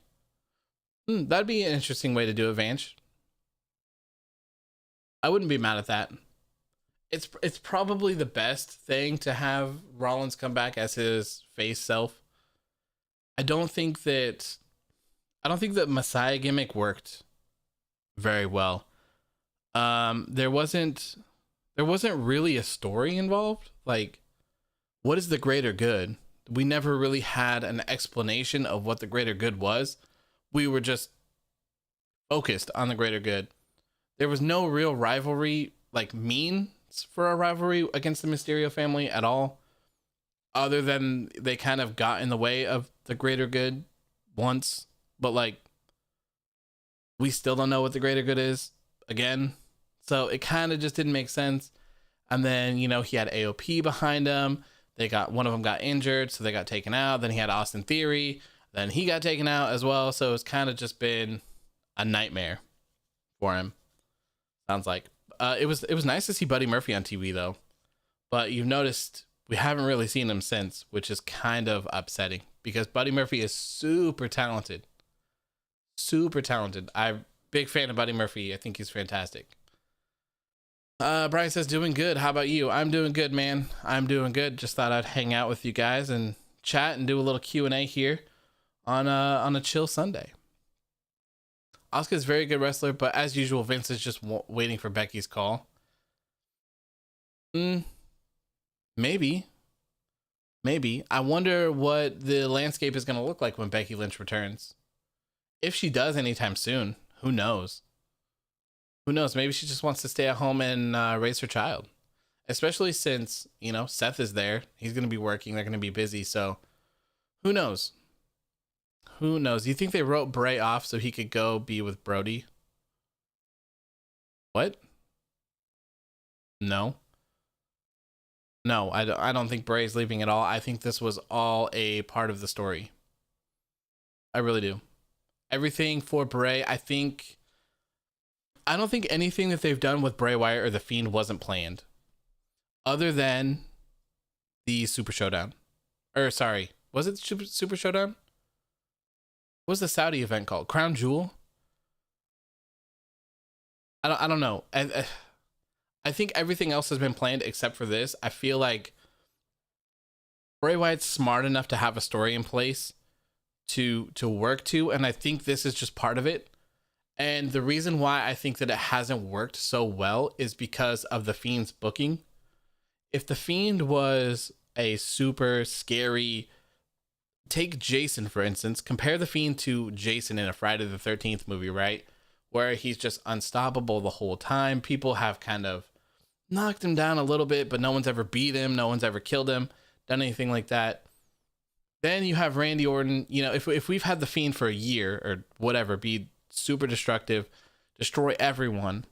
That'd be an interesting way to do it, Vanch. I wouldn't be mad at that. It's probably the best thing to have Rollins come back as his face self. I don't think that Messiah gimmick worked very well. There wasn't really a story involved. Like, what is the greater good? We never really had an explanation of what the greater good was. We were just focused on the greater good. There was no real rivalry, like means for a rivalry against the Mysterio family at all, other than they kind of got in the way of the greater good once, but like we still don't know what the greater good is again. So it kind of just didn't make sense. And then, you know, he had AOP behind him. One of them got injured, so they got taken out. Then he had Austin Theory. Then he got taken out as well. So it's kind of just been a nightmare for him. Sounds like. It was nice to see Buddy Murphy on TV though. But you've noticed we haven't really seen him since, which is kind of upsetting because Buddy Murphy is super talented. Super talented. I'm a big fan of Buddy Murphy. I think he's fantastic. Brian says, doing good. How about you? I'm doing good, man. I'm doing good. Just thought I'd hang out with you guys and chat and do a little Q&A here on a chill Sunday. Asuka's a very good wrestler, but as usual, Vince is just waiting for Becky's call. Maybe. I wonder what the landscape is going to look like when Becky Lynch returns. If she does anytime soon, who knows? Who knows? Maybe she just wants to stay at home and raise her child. especially since, you know, Seth is there. He's going to be working. They're going to be busy. So who knows? Who knows? Do you think they wrote Bray off so he could go be with Brody? What? No. No, I don't think Bray's leaving at all. I think this was all a part of the story. I really do. Everything for Bray, I don't think anything that they've done with Bray Wyatt or The Fiend wasn't planned. Other than the Super Showdown. Or sorry, was it Super Showdown? What was the Saudi event called? Crown Jewel? I don't know. I think everything else has been planned except for this. I feel like Bray Wyatt's smart enough to have a story in place to work to, and I think this is just part of it. And the reason why I think that it hasn't worked so well is because of the Fiend's booking. If the Fiend was a super scary, take Jason for instance, compare the Fiend to Jason in a Friday the 13th movie, right? Where he's just unstoppable the whole time. People have kind of knocked him down a little bit, but no one's ever beat him. No one's ever killed him, done anything like that. Then you have Randy Orton. You know, if we've had the Fiend for a year or whatever, be super destructive, destroy everyone,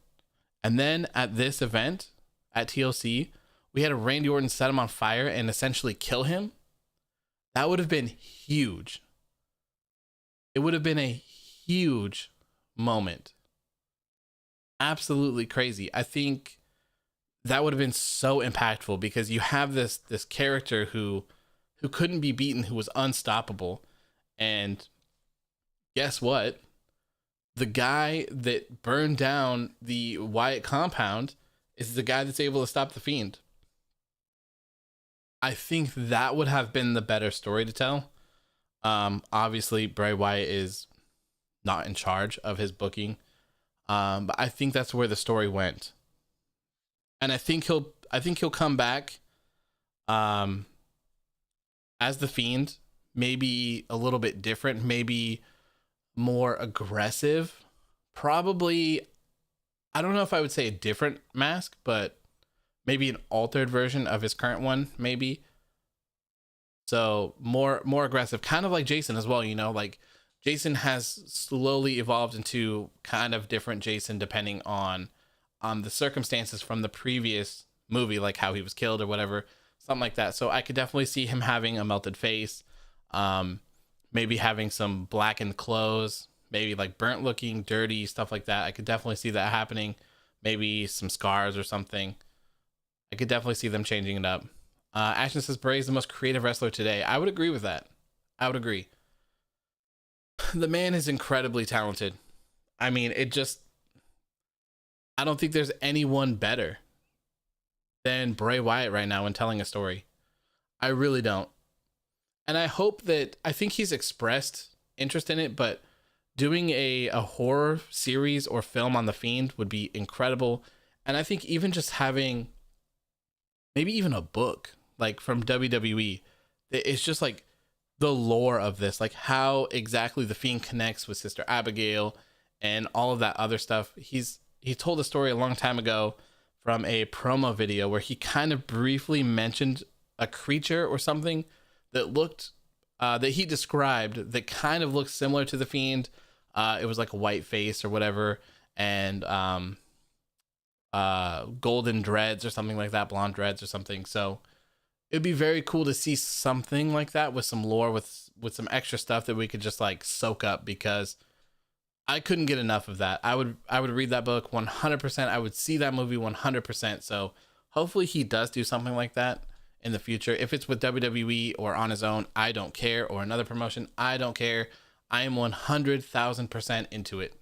and then at this event at TLC, we had a Randy Orton set him on fire and essentially kill him, that would have been huge. It would have been a huge moment. Absolutely crazy. I think that would have been so impactful because you have this character who couldn't be beaten, who was unstoppable. And guess what? The guy that burned down the Wyatt compound is the guy that's able to stop the Fiend. I think that would have been the better story to tell. Obviously, Bray Wyatt is not in charge of his booking, but I think that's where the story went, and I think he'll come back, as the Fiend, maybe a little bit different, maybe more aggressive, probably. I don't know if I would say a different mask, but maybe an altered version of his current one, maybe. So more aggressive, kind of like Jason as well, you know, like Jason has slowly evolved into kind of different Jason depending on the circumstances from the previous movie, like how he was killed or whatever, something like that. So I could definitely see him having a melted face, maybe having some blackened clothes, maybe like burnt looking, dirty stuff like that. I could definitely see that happening. Maybe some scars or something. I could definitely see them changing it up. Ashton says Bray is the most creative wrestler today. I would agree with that. I would agree. The man is incredibly talented. I mean, I don't think there's anyone better than Bray Wyatt right now in telling a story. I really don't. And I think he's expressed interest in it, but doing a horror series or film on The Fiend would be incredible. And I think even just having maybe even a book like from WWE, it's just like the lore of this, like how exactly the Fiend connects with Sister Abigail and all of that other stuff. He told a story a long time ago from a promo video where he kind of briefly mentioned a creature or something that looked that he described that kind of looked similar to the Fiend. It was like a white face or whatever, and golden dreads or something like that, blonde dreads or something. So it'd be very cool to see something like that with some lore, with some extra stuff that we could just like soak up, because I couldn't get enough of that. I would read that book 100%. I would see that movie 100%. So hopefully he does do something like that in the future. If it's with WWE or on his own, I don't care, or another promotion, I don't care. I am 100,000% into it.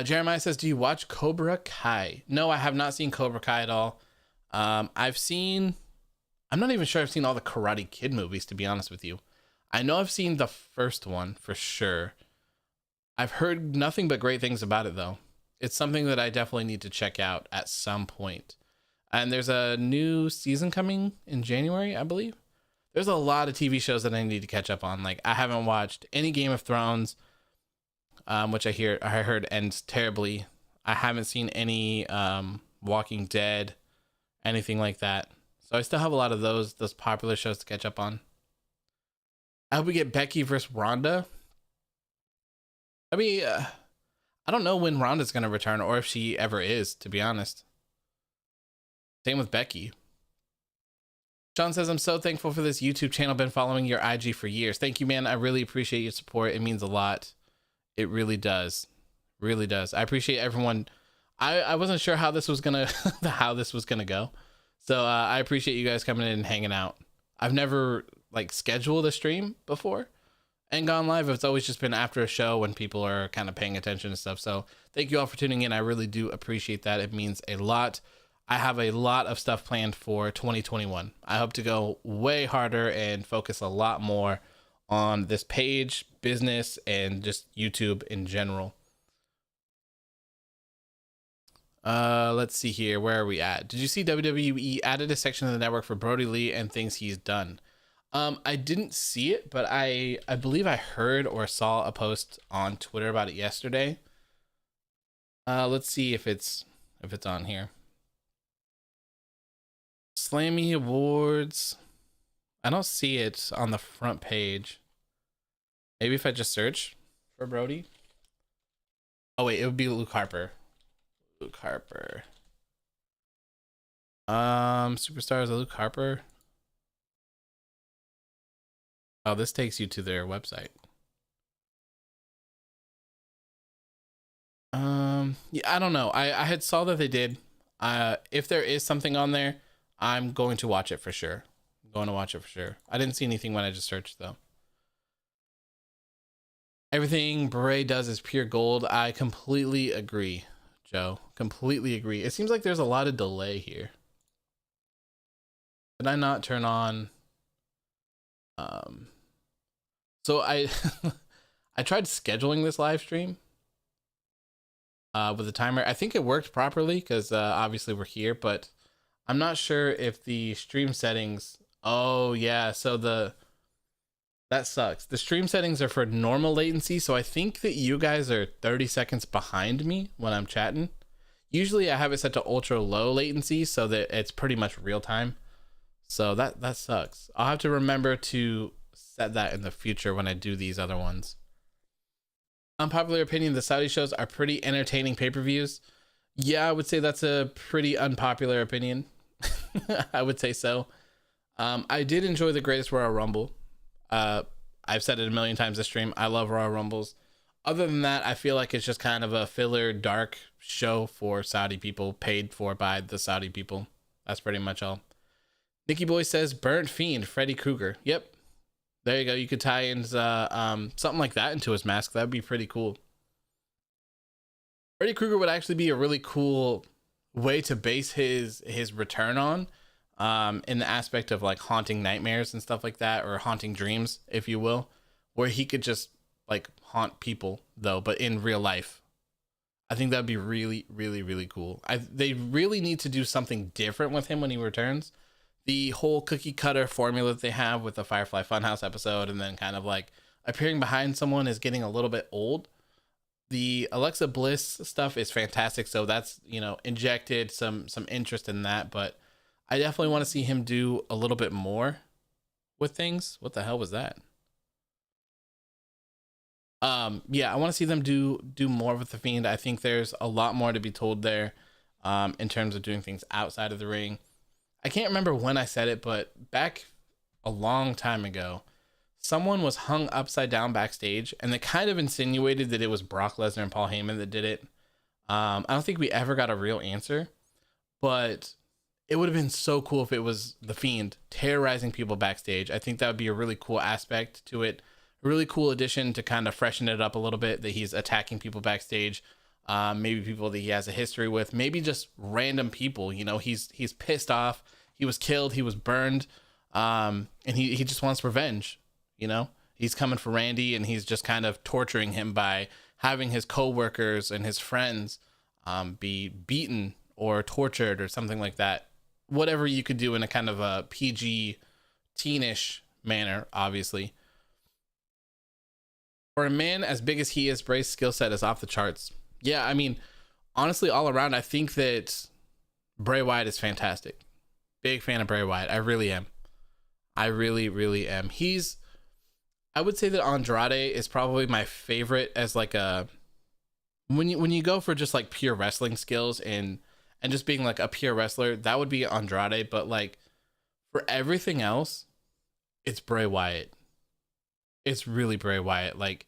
Jeremiah says, do you watch Cobra Kai? No, I have not seen Cobra Kai at all. I'm not even sure I've seen all the Karate Kid movies, to be honest with you. I know I've seen the first one for sure. I've heard nothing but great things about it, though. It's something that I definitely need to check out at some point. And there's a new season coming in January, I believe. There's a lot of TV shows that I need to catch up on. Like, I haven't watched any Game of Thrones, which I heard ends terribly. I haven't seen any Walking Dead, anything like that. So I still have a lot of those popular shows to catch up on. I hope we get Becky versus Ronda. I mean, I don't know when Ronda's going to return or if she ever is, to be honest. Same with Becky. Sean says, I'm so thankful for this YouTube channel. Been following your IG for years. Thank you, man. I really appreciate your support. It means a lot. It really does. Really does. I appreciate everyone. I wasn't sure how this was going to, how this was going to go. So I appreciate you guys coming in and hanging out. I've never like scheduled a stream before and gone live. It's always just been after a show when people are kind of paying attention and stuff. So thank you all for tuning in. I really do appreciate that. It means a lot. I have a lot of stuff planned for 2021. I hope to go way harder and focus a lot more on this page, business, and just YouTube in general. Let's see here. Where are we at? Did you see WWE added a section of the network for Brody Lee and things he's done? I didn't see it, but I believe I heard or saw a post on Twitter about it yesterday. Let's see if it's on here. Slammy Awards. I don't see it on the front page. Maybe if I just search for Brody. Oh wait, it would be Luke Harper. Luke Harper. Superstars of Luke Harper. Oh, this takes you to their website. Yeah, I don't know. I had saw that they did. If there is something on there, I'm going to watch it for sure. I'm going to watch it for sure. I didn't see anything when I just searched though. Everything Bray does is pure gold. I completely agree, Joe. Completely agree. It seems like there's a lot of delay here. Did I not turn on? So I I tried scheduling this live stream with a timer. I think it worked properly because obviously we're here, but I'm not sure if the stream settings. Oh yeah, so that sucks. The stream settings are for normal latency, so I think that you guys are 30 seconds behind me when I'm chatting. Usually I have it set to ultra low latency so that it's pretty much real time. So that sucks. I'll have to remember to set that in the future when I do these other ones. Unpopular opinion, the Saudi shows are pretty entertaining pay-per-views. Yeah, I would say that's a pretty unpopular opinion. I would say so. I did enjoy the Greatest Royal Rumble. I've said it a million times this stream. I love Royal Rumbles. Other than that, I feel like it's just kind of a filler, dark show for Saudi people, paid for by the Saudi people. That's pretty much all. Nikki Boy says, Burnt Fiend, Freddy Krueger. Yep. There you go. You could tie in something like that into his mask. That would be pretty cool. Freddy Krueger would actually be a really cool way to base his return on, in the aspect of like haunting nightmares and stuff like that, or haunting dreams, if you will, where he could just like haunt people though, but in real life. I think that'd be really, really, really cool. They really need to do something different with him when he returns. The whole cookie cutter formula that they have with the Firefly Funhouse episode and then kind of like appearing behind someone is getting a little bit old. The Alexa Bliss stuff is fantastic. So that's, injected some interest in that, but I definitely want to see him do a little bit more with things. What the hell was that? Yeah, I want to see them do more with the Fiend. I think there's a lot more to be told there, in terms of doing things outside of the ring. I can't remember when I said it, but back a long time ago, someone was hung upside down backstage and they kind of insinuated that it was Brock Lesnar and Paul Heyman that did it. I don't think we ever got a real answer, but it would have been so cool if it was the Fiend terrorizing people backstage. I think that would be a really cool aspect to it. A really cool addition to kind of freshen it up a little bit, that he's attacking people backstage. Maybe people that he has a history with, maybe just random people. He's pissed off. He was killed. He was burned. And he just wants revenge. He's coming for Randy, and he's just kind of torturing him by having his coworkers and his friends be beaten or tortured or something like that. Whatever you could do in a kind of a PG teenish manner, obviously. For a man as big as he is, Bray's skill set is off the charts. Yeah, I mean, honestly, all around, I think that Bray Wyatt is fantastic. Big fan of Bray Wyatt. I really am. I really, really am. I would say that Andrade is probably my favorite as like a, when you go for just like pure wrestling skills and just being like a pure wrestler, that would be Andrade. But like for everything else, it's Bray Wyatt. It's really Bray Wyatt. Like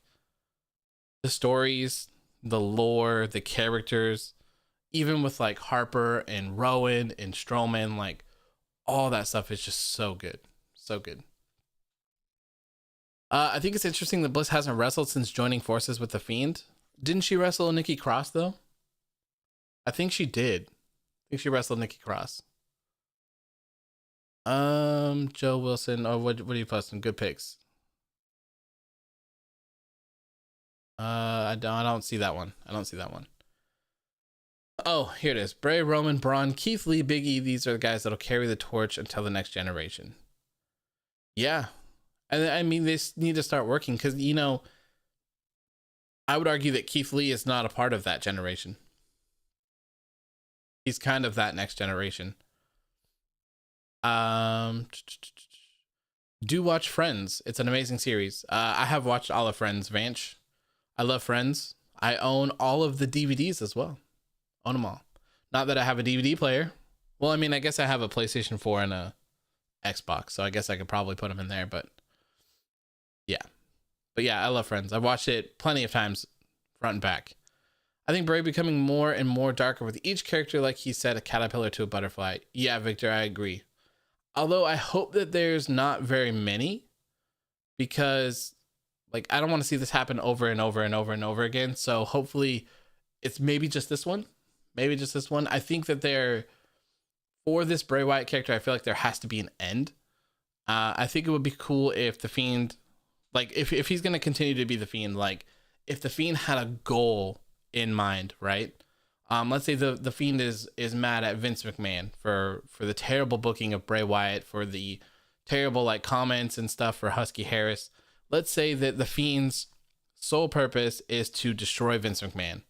the stories, the lore, the characters, even with like Harper and Rowan and Strowman, like all that stuff is just so good. So good. I think it's interesting that Bliss hasn't wrestled since joining forces with The Fiend. Didn't she wrestle Nikki Cross though? I think she did. I think she wrestled Nikki Cross. Joe Wilson. Oh, what are you posting? Good picks. I don't see that one. I don't see that one. Oh, here it is. Bray, Roman, Braun, Keith Lee, Big E. These are the guys that'll carry the torch until the next generation. Yeah. And I mean, they need to start working because, you know, I would argue that Keith Lee is not a part of that generation. He's kind of that next generation. Do watch Friends. It's an amazing series. I have watched all of Friends, Vanch. I love Friends. I own all of the DVDs as well. Own them all. Not that I have a DVD player. Well, I mean, I guess I have a PlayStation 4 and a Xbox, so I guess I could probably put them in there, but yeah. But yeah, I love Friends. I've watched it plenty of times, front and back. I think Bray becoming more and more darker with each character, like he said, a caterpillar to a butterfly. Yeah, Victor, I agree. Although I hope that there's not very many, because like I don't want to see this happen over and over and over and over again. So hopefully it's maybe just this one. Maybe just this one. I think that for this Bray Wyatt character, I feel like there has to be an end. I think it would be cool if the Fiend, like if he's going to continue to be the Fiend, like if the Fiend had a goal in mind, right? Let's say the Fiend is mad at Vince McMahon for the terrible booking of Bray Wyatt, for the terrible like comments and stuff for Husky Harris. Let's say that the Fiend's sole purpose is to destroy Vince McMahon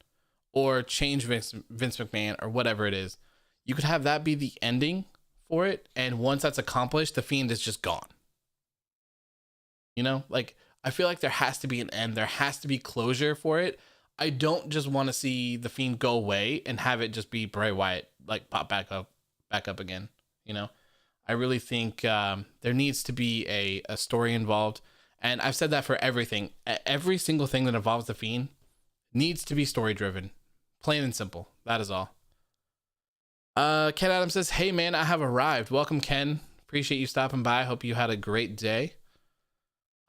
or change Vince McMahon or whatever it is. You could have that be the ending for it, and once that's accomplished, the Fiend is just gone. You know, like I feel like there has to be an end. There has to be closure for it. I don't just want to see the Fiend go away and have it just be Bray Wyatt like pop back up again. You know, I really think there needs to be a story involved, and I've said that for everything. Every single thing that involves the Fiend needs to be story driven, plain and simple. That is all. Ken Adams says, "Hey man, I have arrived. Welcome, Ken. Appreciate you stopping by. Hope you had a great day."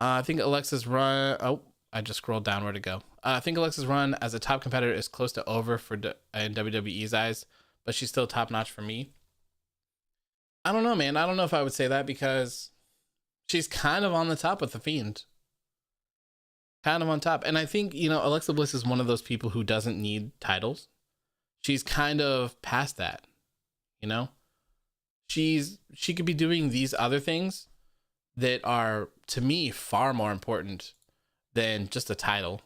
I think Alexa's run. Oh, I just scrolled down where to go. I think Alexa's run as a top competitor is close to over in WWE's eyes, but she's still top notch for me. I don't know, man. I don't know if I would say that because she's kind of on the top with the Fiend. Kind of on top. And I think, you know, Alexa Bliss is one of those people who doesn't need titles. She's kind of past that, you know? She could be doing these other things that are, to me, far more important than just a title.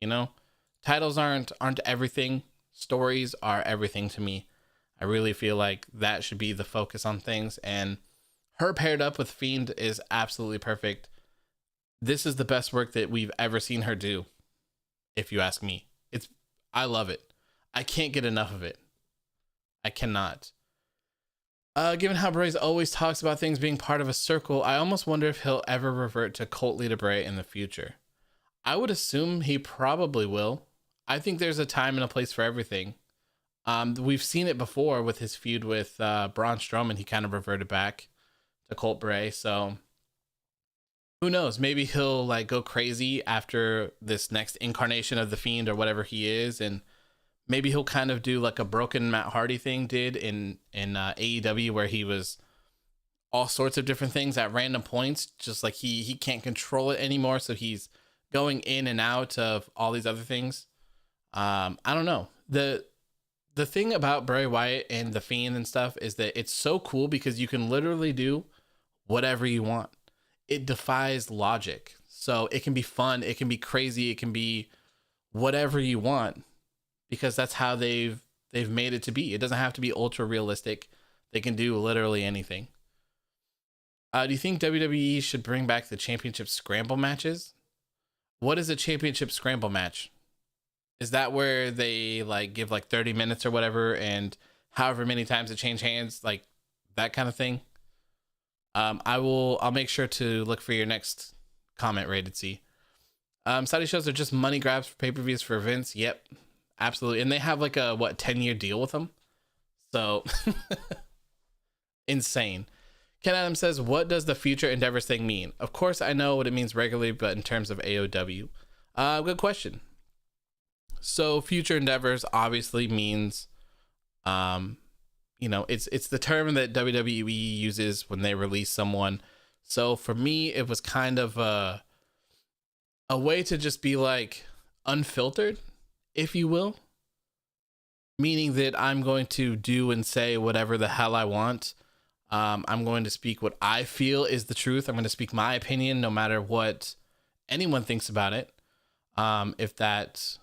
You know, titles aren't everything. Stories are everything to me. I really feel like that should be the focus on things, and her paired up with Fiend is absolutely perfect. This is the best work that we've ever seen her do, if you ask me. I love it. I can't get enough of it. I cannot. Given how Bray always talks about things being part of a circle, I almost wonder if he'll ever revert to Cult Leader Bray in the future. I would assume he probably will. I think there's a time and a place for everything. We've seen it before with his feud with Braun Strowman. He kind of reverted back to Colt Bray. So who knows? Maybe he'll like go crazy after this next incarnation of the Fiend or whatever he is, and maybe he'll kind of do like a broken Matt Hardy thing did in AEW, where he was all sorts of different things at random points, just like he can't control it anymore, so he's going in and out of all these other things. I don't know. The thing about Bray Wyatt and the Fiend and stuff is that it's so cool because you can literally do whatever you want. It defies logic. So it can be fun, it can be crazy, it can be whatever you want, because that's how they've made it to be. It doesn't have to be ultra realistic. They can do literally anything. Do you think WWE should bring back the championship scramble matches? What is a championship scramble match? Is that where they like give like 30 minutes or whatever, and however many times it change hands, like that kind of thing? I'll make sure to look for your next comment, Rated C. Saudi shows are just money grabs for pay-per-views for events. Yep, absolutely. And they have like a 10-year deal with them. So insane. Ken Adams says, what does the future endeavors thing mean? Of course, I know what it means regularly, but in terms of AOW, good question. So future endeavors obviously means, it's the term that WWE uses when they release someone. So for me, it was kind of a way to just be like unfiltered, if you will. Meaning that I'm going to do and say whatever the hell I want. I'm going to speak what I feel is the truth. I'm going to speak my opinion, no matter what anyone thinks about it. If that,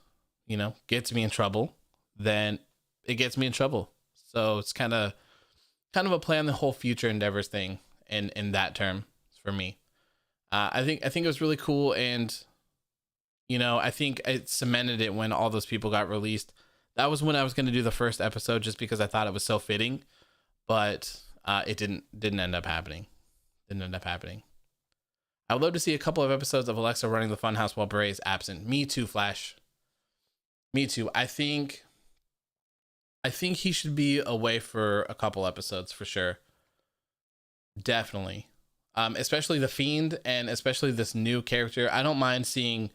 gets me in trouble, then it gets me in trouble. So it's kind of a play on the whole future endeavors thing in that term for me. I think it was really cool, and I think it cemented it when all those people got released. That was when I was going to do the first episode, just because I thought it was so fitting, but it didn't end up happening. I would love to see a couple of episodes of Alexa running the funhouse while Bray is absent. Me too, Flash. Me too. I think he should be away for a couple episodes for sure. Definitely. Especially the Fiend, and especially this new character. I don't mind seeing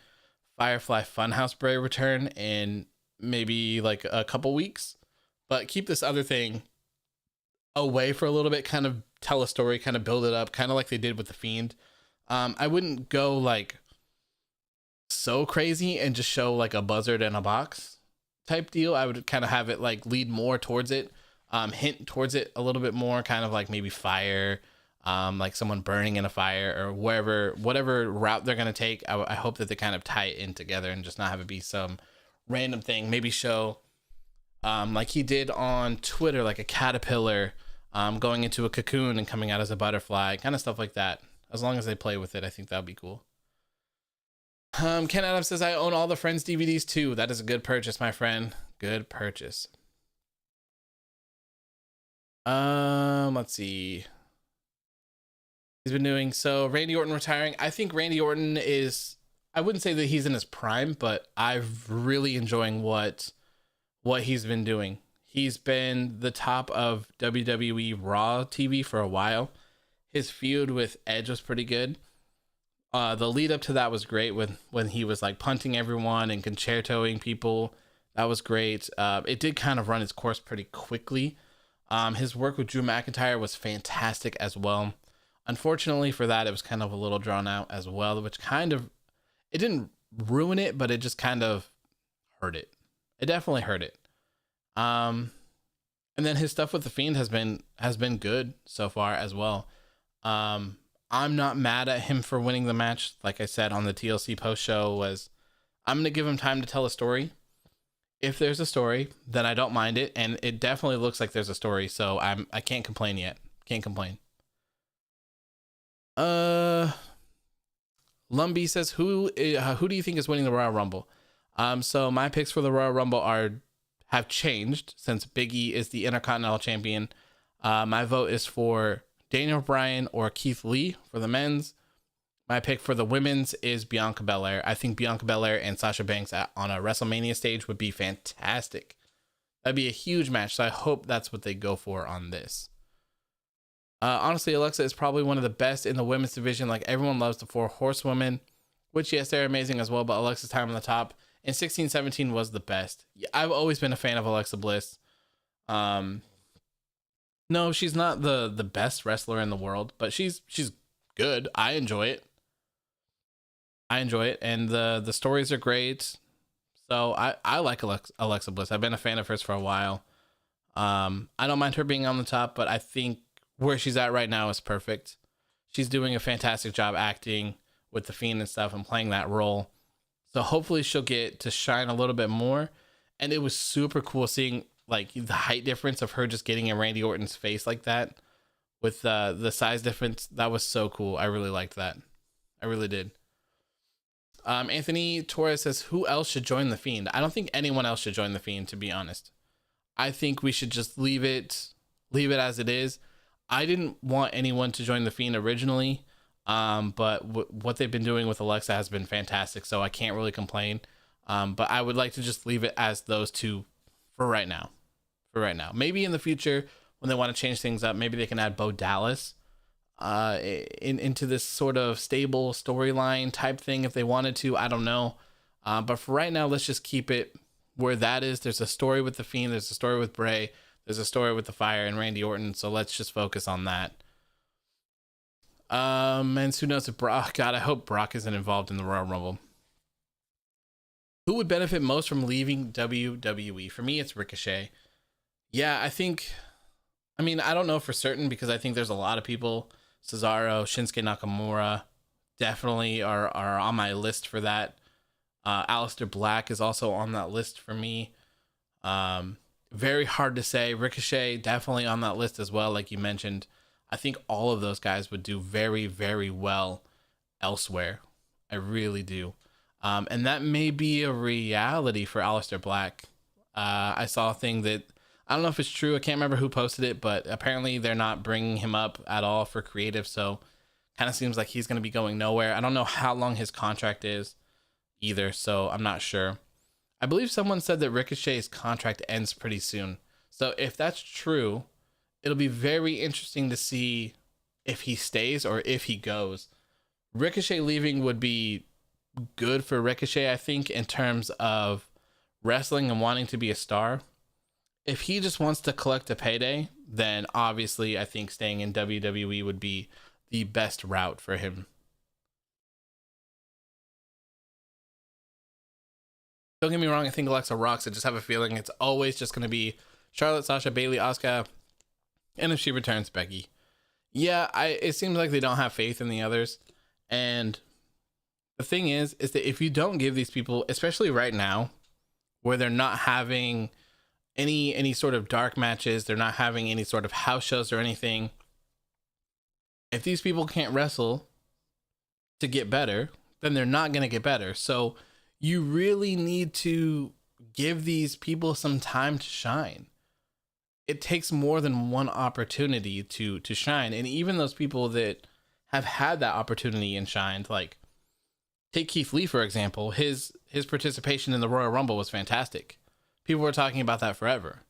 Firefly Funhouse Bray return in maybe like a couple weeks, but keep this other thing away for a little bit, kind of tell a story, kind of build it up, kind of like they did with the Fiend. I wouldn't go like so crazy and just show like a buzzard in a box type deal. I would kind of have it like lead more towards it, hint towards it a little bit more, kind of like maybe fire, like someone burning in a fire, or whatever route they're going to take. I hope that they kind of tie it in together and just not have it be some random thing. Maybe show like he did on Twitter, like a caterpillar going into a cocoon and coming out as a butterfly, kind of stuff like that. As long as they play with it, I think that would be cool. Ken Adams says, I own all the Friends DVDs too. That is a good purchase, my friend. Good purchase. Let's see. He's been doing so. Randy Orton retiring. I think Randy Orton is, I wouldn't say that he's in his prime, but I'm really enjoying what he's been doing. He's been the top of WWE Raw TV for a while. His feud with Edge was pretty good. The lead up to that was great when he was like punting everyone and concertoing people. That was great. It did kind of run its course pretty quickly. His work with Drew McIntyre was fantastic as well. Unfortunately for that, it was kind of a little drawn out as well, which kind of, it didn't ruin it, but it just kind of hurt it. It definitely hurt it. And then his stuff with the Fiend has been good so far as well. I'm not mad at him for winning the match. Like I said on the TLC post show, was I'm going to give him time to tell a story. If there's a story, then I don't mind it. And it definitely looks like there's a story. So I can't complain yet. Can't complain. Lumby says, who do you think is winning the Royal Rumble? So my picks for the Royal Rumble have changed since Big E is the Intercontinental Champion. My vote is for Daniel Bryan or Keith Lee for the men's. My pick for the women's is Bianca Belair. I think Bianca Belair and Sasha Banks on a WrestleMania stage would be fantastic. That'd be a huge match, so I hope that's what they go for on this. Honestly, Alexa is probably one of the best in the women's division. Like, everyone loves the 4 Horsewomen, which, yes, they're amazing as well, but Alexa's time on the top in 16-17 was the best. I've always been a fan of Alexa Bliss. No, she's not the best wrestler in the world, but she's good. I enjoy it. And the stories are great. So I like Alexa Bliss. I've been a fan of hers for a while. I don't mind her being on the top, but I think where she's at right now is perfect. She's doing a fantastic job acting with the Fiend and stuff and playing that role. So hopefully she'll get to shine a little bit more. And it was super cool seeing like the height difference of her just getting in Randy Orton's face like that with the size difference. That was so cool. I really liked that. I really did. Anthony Torres says, who else should join the Fiend? I don't think anyone else should join the Fiend, to be honest. I think we should just leave it as it is. I didn't want anyone to join the Fiend originally, but what they've been doing with Alexa has been fantastic, so I can't really complain. But I would like to just leave it as those two for right now. Maybe in the future, when they want to change things up, maybe they can add Bo Dallas into this sort of stable storyline type thing if they wanted to. I don't know. But for right now, let's just keep it where that is. There's a story with the Fiend, there's a story with Bray, there's a story with the Fire and Randy Orton, so let's just focus on that. And who knows if Brock, God, I hope Brock isn't involved in the Royal Rumble. Who would benefit most from leaving WWE? For me, it's Ricochet. Yeah, I mean, I don't know for certain because I think there's a lot of people. Cesaro, Shinsuke Nakamura definitely are on my list for that. Aleister Black is also on that list for me. Very hard to say. Ricochet definitely on that list as well, like you mentioned. I think all of those guys would do very, very well elsewhere. I really do. And that may be a reality for Aleister Black. I saw a thing that, I don't know if it's true, I can't remember who posted it, but apparently they're not bringing him up at all for creative, so kind of seems like he's going to be going nowhere. I don't know how long his contract is either, so I'm not sure. I believe someone said that Ricochet's contract ends pretty soon, so if that's true, it'll be very interesting to see if he stays or if he goes. Ricochet leaving would be good for Ricochet, I think, in terms of wrestling and wanting to be a star. If he just wants to collect a payday, then obviously I think staying in WWE would be the best route for him. Don't get me wrong, I think Alexa rocks. I just have a feeling it's always just going to be Charlotte, Sasha, Bayley, Asuka, and if she returns, Becky. Yeah, it seems like they don't have faith in the others. And the thing is that if you don't give these people, especially right now, where they're not having any sort of dark matches, they're not having any sort of house shows or anything, if these people can't wrestle to get better, then they're not going to get better. So you really need to give these people some time to shine. It takes more than one opportunity to shine. And even those people that have had that opportunity and shined, like take Keith Lee, for example, his participation in the Royal Rumble was fantastic. People were talking about that forever.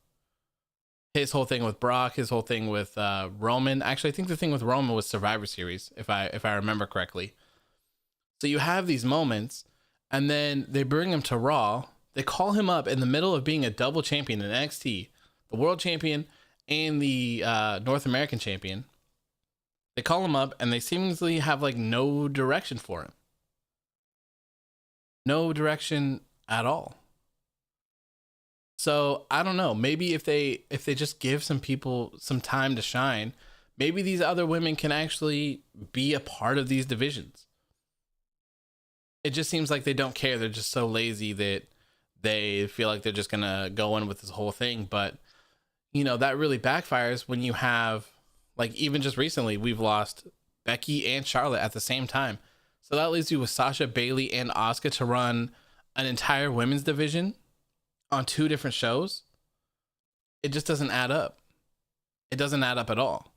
His whole thing with Brock, his whole thing with Roman. Actually, I think the thing with Roman was Survivor Series, if I remember correctly. So you have these moments, and then they bring him to Raw. They call him up in the middle of being a double champion in NXT, the world champion and the North American champion. They call him up, and they seemingly have like no direction for him. No direction at all. So I don't know. Maybe if they just give some people some time to shine, maybe these other women can actually be a part of these divisions. It just seems like they don't care. They're just so lazy that they feel like they're just gonna go in with this whole thing. But you know, that really backfires when you have, like, even just recently we've lost Becky and Charlotte at the same time. So that leaves you with Sasha, Bayley, and Asuka to run an entire women's division on two different shows. It just doesn't add up. It doesn't add up at all.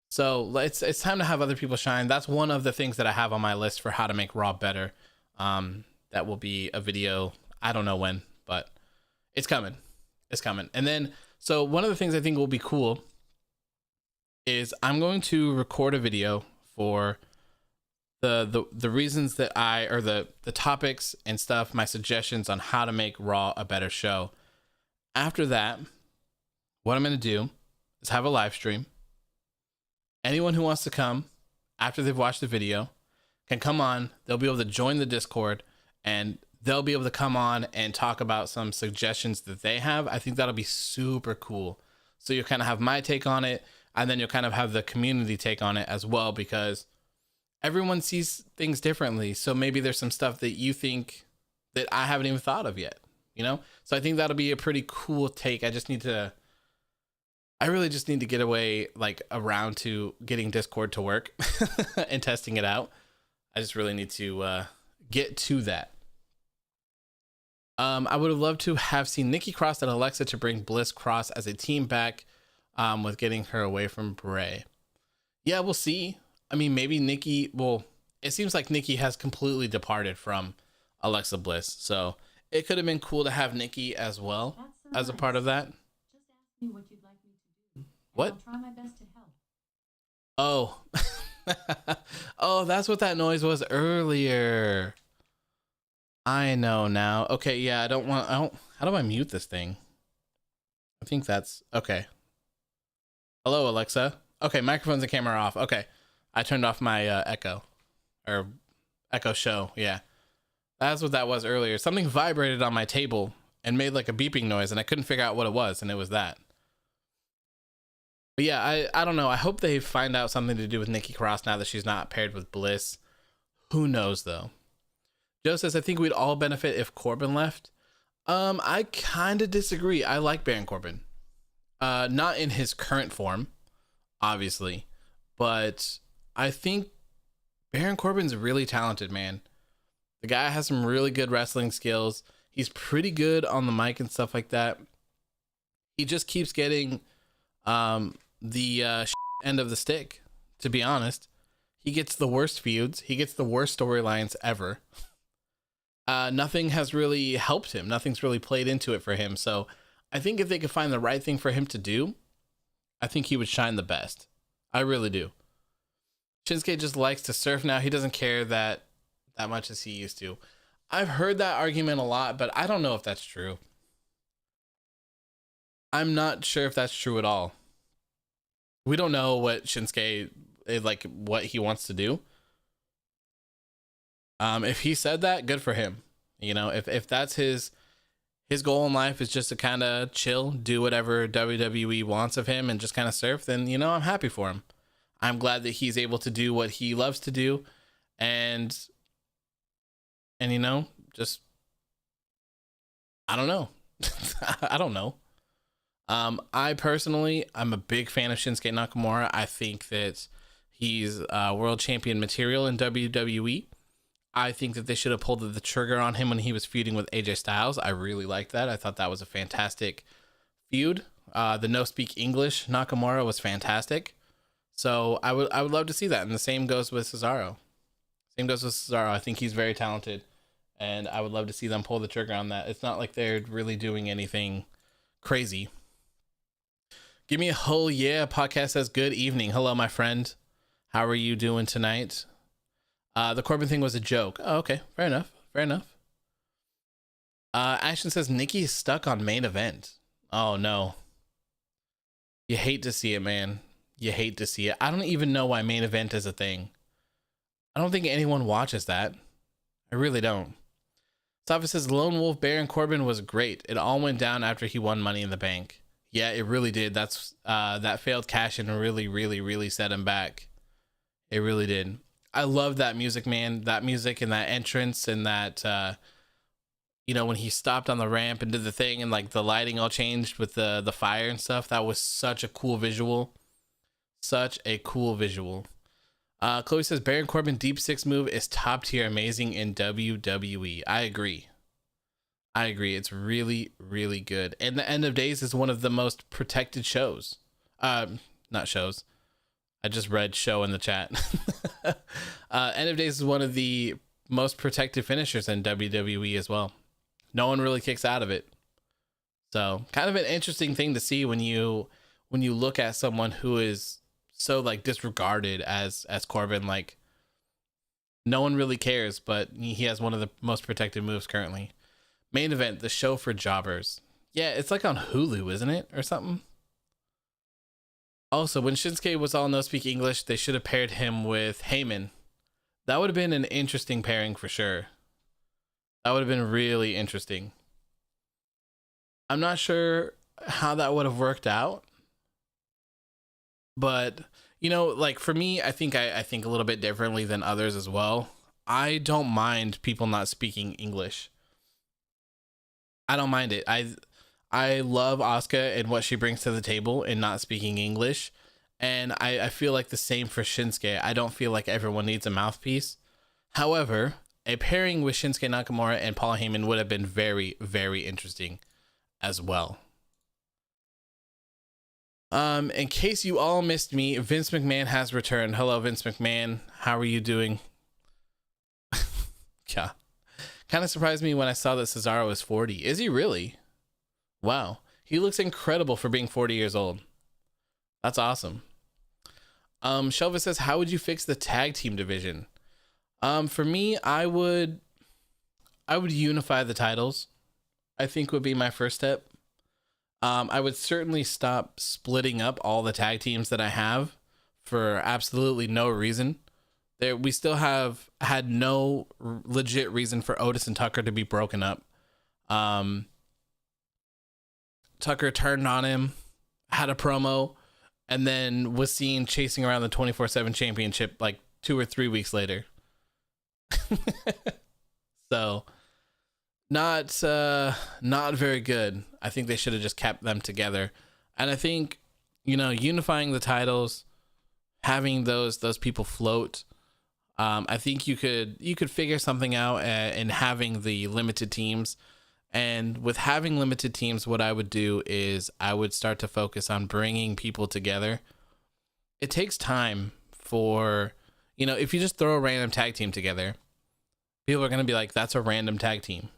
So it's time to have other people shine. That's one of the things that I have on my list for how to make Raw better. That will be a video. I don't know when, but it's coming. It's coming. And then, so one of the things I think will be cool is I'm going to record a video for the reasons that or the topics and stuff, my suggestions on how to make Raw a better show. After that, what I'm going to do is have a live stream. Anyone who wants to come after they've watched the video can come on. They'll be able to join the Discord and they'll be able to come on and talk about some suggestions that they have. I think that'll be super cool. So you'll kind of have my take on it, and then you'll kind of have the community take on it as well, because everyone sees things differently. So maybe there's some stuff that you think that I haven't even thought of yet. you know? So I think that'll be a pretty cool take. I really just need to get away, like, around to getting Discord to work and testing it out. I just really need to get to that. I would have loved to have seen Nikki Cross and Alexa to bring Bliss Cross as a team back, with getting her away from Bray. Yeah, we'll see. I mean, maybe Nikki, well, it seems like Nikki has completely departed from Alexa Bliss. So it could have been cool to have Nikki as well as a part of that. Just ask me what you'd like me to do. What? I'll try my best to help. Oh. Oh, that's what that noise was earlier. I know now. Okay, yeah, I don't, how do I mute this thing? I think that's, okay. Hello, Alexa. Okay, microphones and camera off. Okay, I turned off my echo show. Yeah, that's what that was earlier. Something vibrated on my table and made like a beeping noise, and I couldn't figure out what it was, and it was that. But yeah, I don't know. I hope they find out something to do with Nikki Cross now that she's not paired with Bliss. Who knows though? Joe says, I think we'd all benefit if Corbin left. I kind of disagree. I like Baron Corbin. Not in his current form, obviously, but I think Baron Corbin's really talented, man. The guy has some really good wrestling skills. He's pretty good on the mic and stuff like that. He just keeps getting the end of the stick, to be honest. He gets the worst feuds. He gets the worst storylines ever. Nothing has really helped him. Nothing's really played into it for him. So I think if they could find the right thing for him to do, I think he would shine the best. I really do. Shinsuke just likes to surf now. He doesn't care that much as he used to. I've heard that argument a lot, but I don't know if that's true. I'm not sure if that's true at all. We don't know what Shinsuke is, like, what he wants to do. If he said that, good for him. You know, if that's his goal in life is just to kind of chill, do whatever WWE wants of him and just kind of surf, then, you know, I'm happy for him. I'm glad that he's able to do what he loves to do. And you know, just, I don't know. I don't know. I personally, I'm a big fan of Shinsuke Nakamura. I think that he's world champion material in WWE. I think that they should have pulled the trigger on him when he was feuding with AJ Styles. I really liked that. I thought that was a fantastic feud. The no speak English Nakamura was fantastic. So I would love to see that. And the same goes with Cesaro. I think he's very talented, and I would love to see them pull the trigger on that. It's not like they're really doing anything crazy. Give me a whole yeah. Podcast says good evening. Hello, my friend. How are you doing tonight? The Corbin thing was a joke. Oh, okay. Fair enough. Ashton says Nikki is stuck on main event. Oh no. You hate to see it, man. You hate to see it. I don't even know why main event is a thing. I don't think anyone watches that. I really don't. Safa says Lone Wolf Baron Corbin was great. It all went down after he won Money in the Bank. Yeah, it really did. That's that failed cash in really set him back. It really did. I love that music, man. That music and that entrance and that, you know, when he stopped on the ramp and did the thing and like the lighting all changed with the fire and stuff. That was such a cool visual. Such a cool visual. Chloe says Baron Corbin Deep Six move is top tier amazing in WWE. I agree. It's really good. And the End of Days is one of the most protected shows. Not shows. I just read show in the chat. End of Days is one of the most protected finishers in WWE as well. No one really kicks out of it. So kind of an interesting thing to see when you look at someone who is so like disregarded as Corbin. Like no one really cares, but he has one of the most protected moves currently. Main Event, the show for jobbers. Yeah, it's like on Hulu, isn't it, or something? Also, when Shinsuke was all no speak English, they should have paired him with Heyman. That would have been an interesting pairing for sure. That would have been really interesting. I'm not sure how that would have worked out. But, you know, like for me, I think I think a little bit differently than others as well. I don't mind people not speaking English. I don't mind it. I love Asuka and what she brings to the table and not speaking English. And I feel like the same for Shinsuke. I don't feel like everyone needs a mouthpiece. However, a pairing with Shinsuke Nakamura and Paul Heyman would have been very, very interesting as well. In case you all missed me, Vince McMahon has returned. Hello, Vince McMahon. How are you doing? Yeah. Kind of surprised me when I saw that Cesaro is 40. Is he really? Wow. He looks incredible for being 40 years old. That's awesome. Shelva says, how would you fix the tag team division? For me, I would unify the titles. I think would be my first step. I would certainly stop splitting up all the tag teams that I have for absolutely no reason. We still have had no legit reason for Otis and Tucker to be broken up. Tucker turned on him, had a promo, and then was seen chasing around the 24/7 championship like 2 or 3 weeks later. So not very good. I think they should have just kept them together. And I think, unifying the titles, having those people float, I think you could figure something out in having the limited teams. And with having limited teams, what I would do is I would start to focus on bringing people together. It takes time for, if you just throw a random tag team together, people are going to be like, that's a random tag team,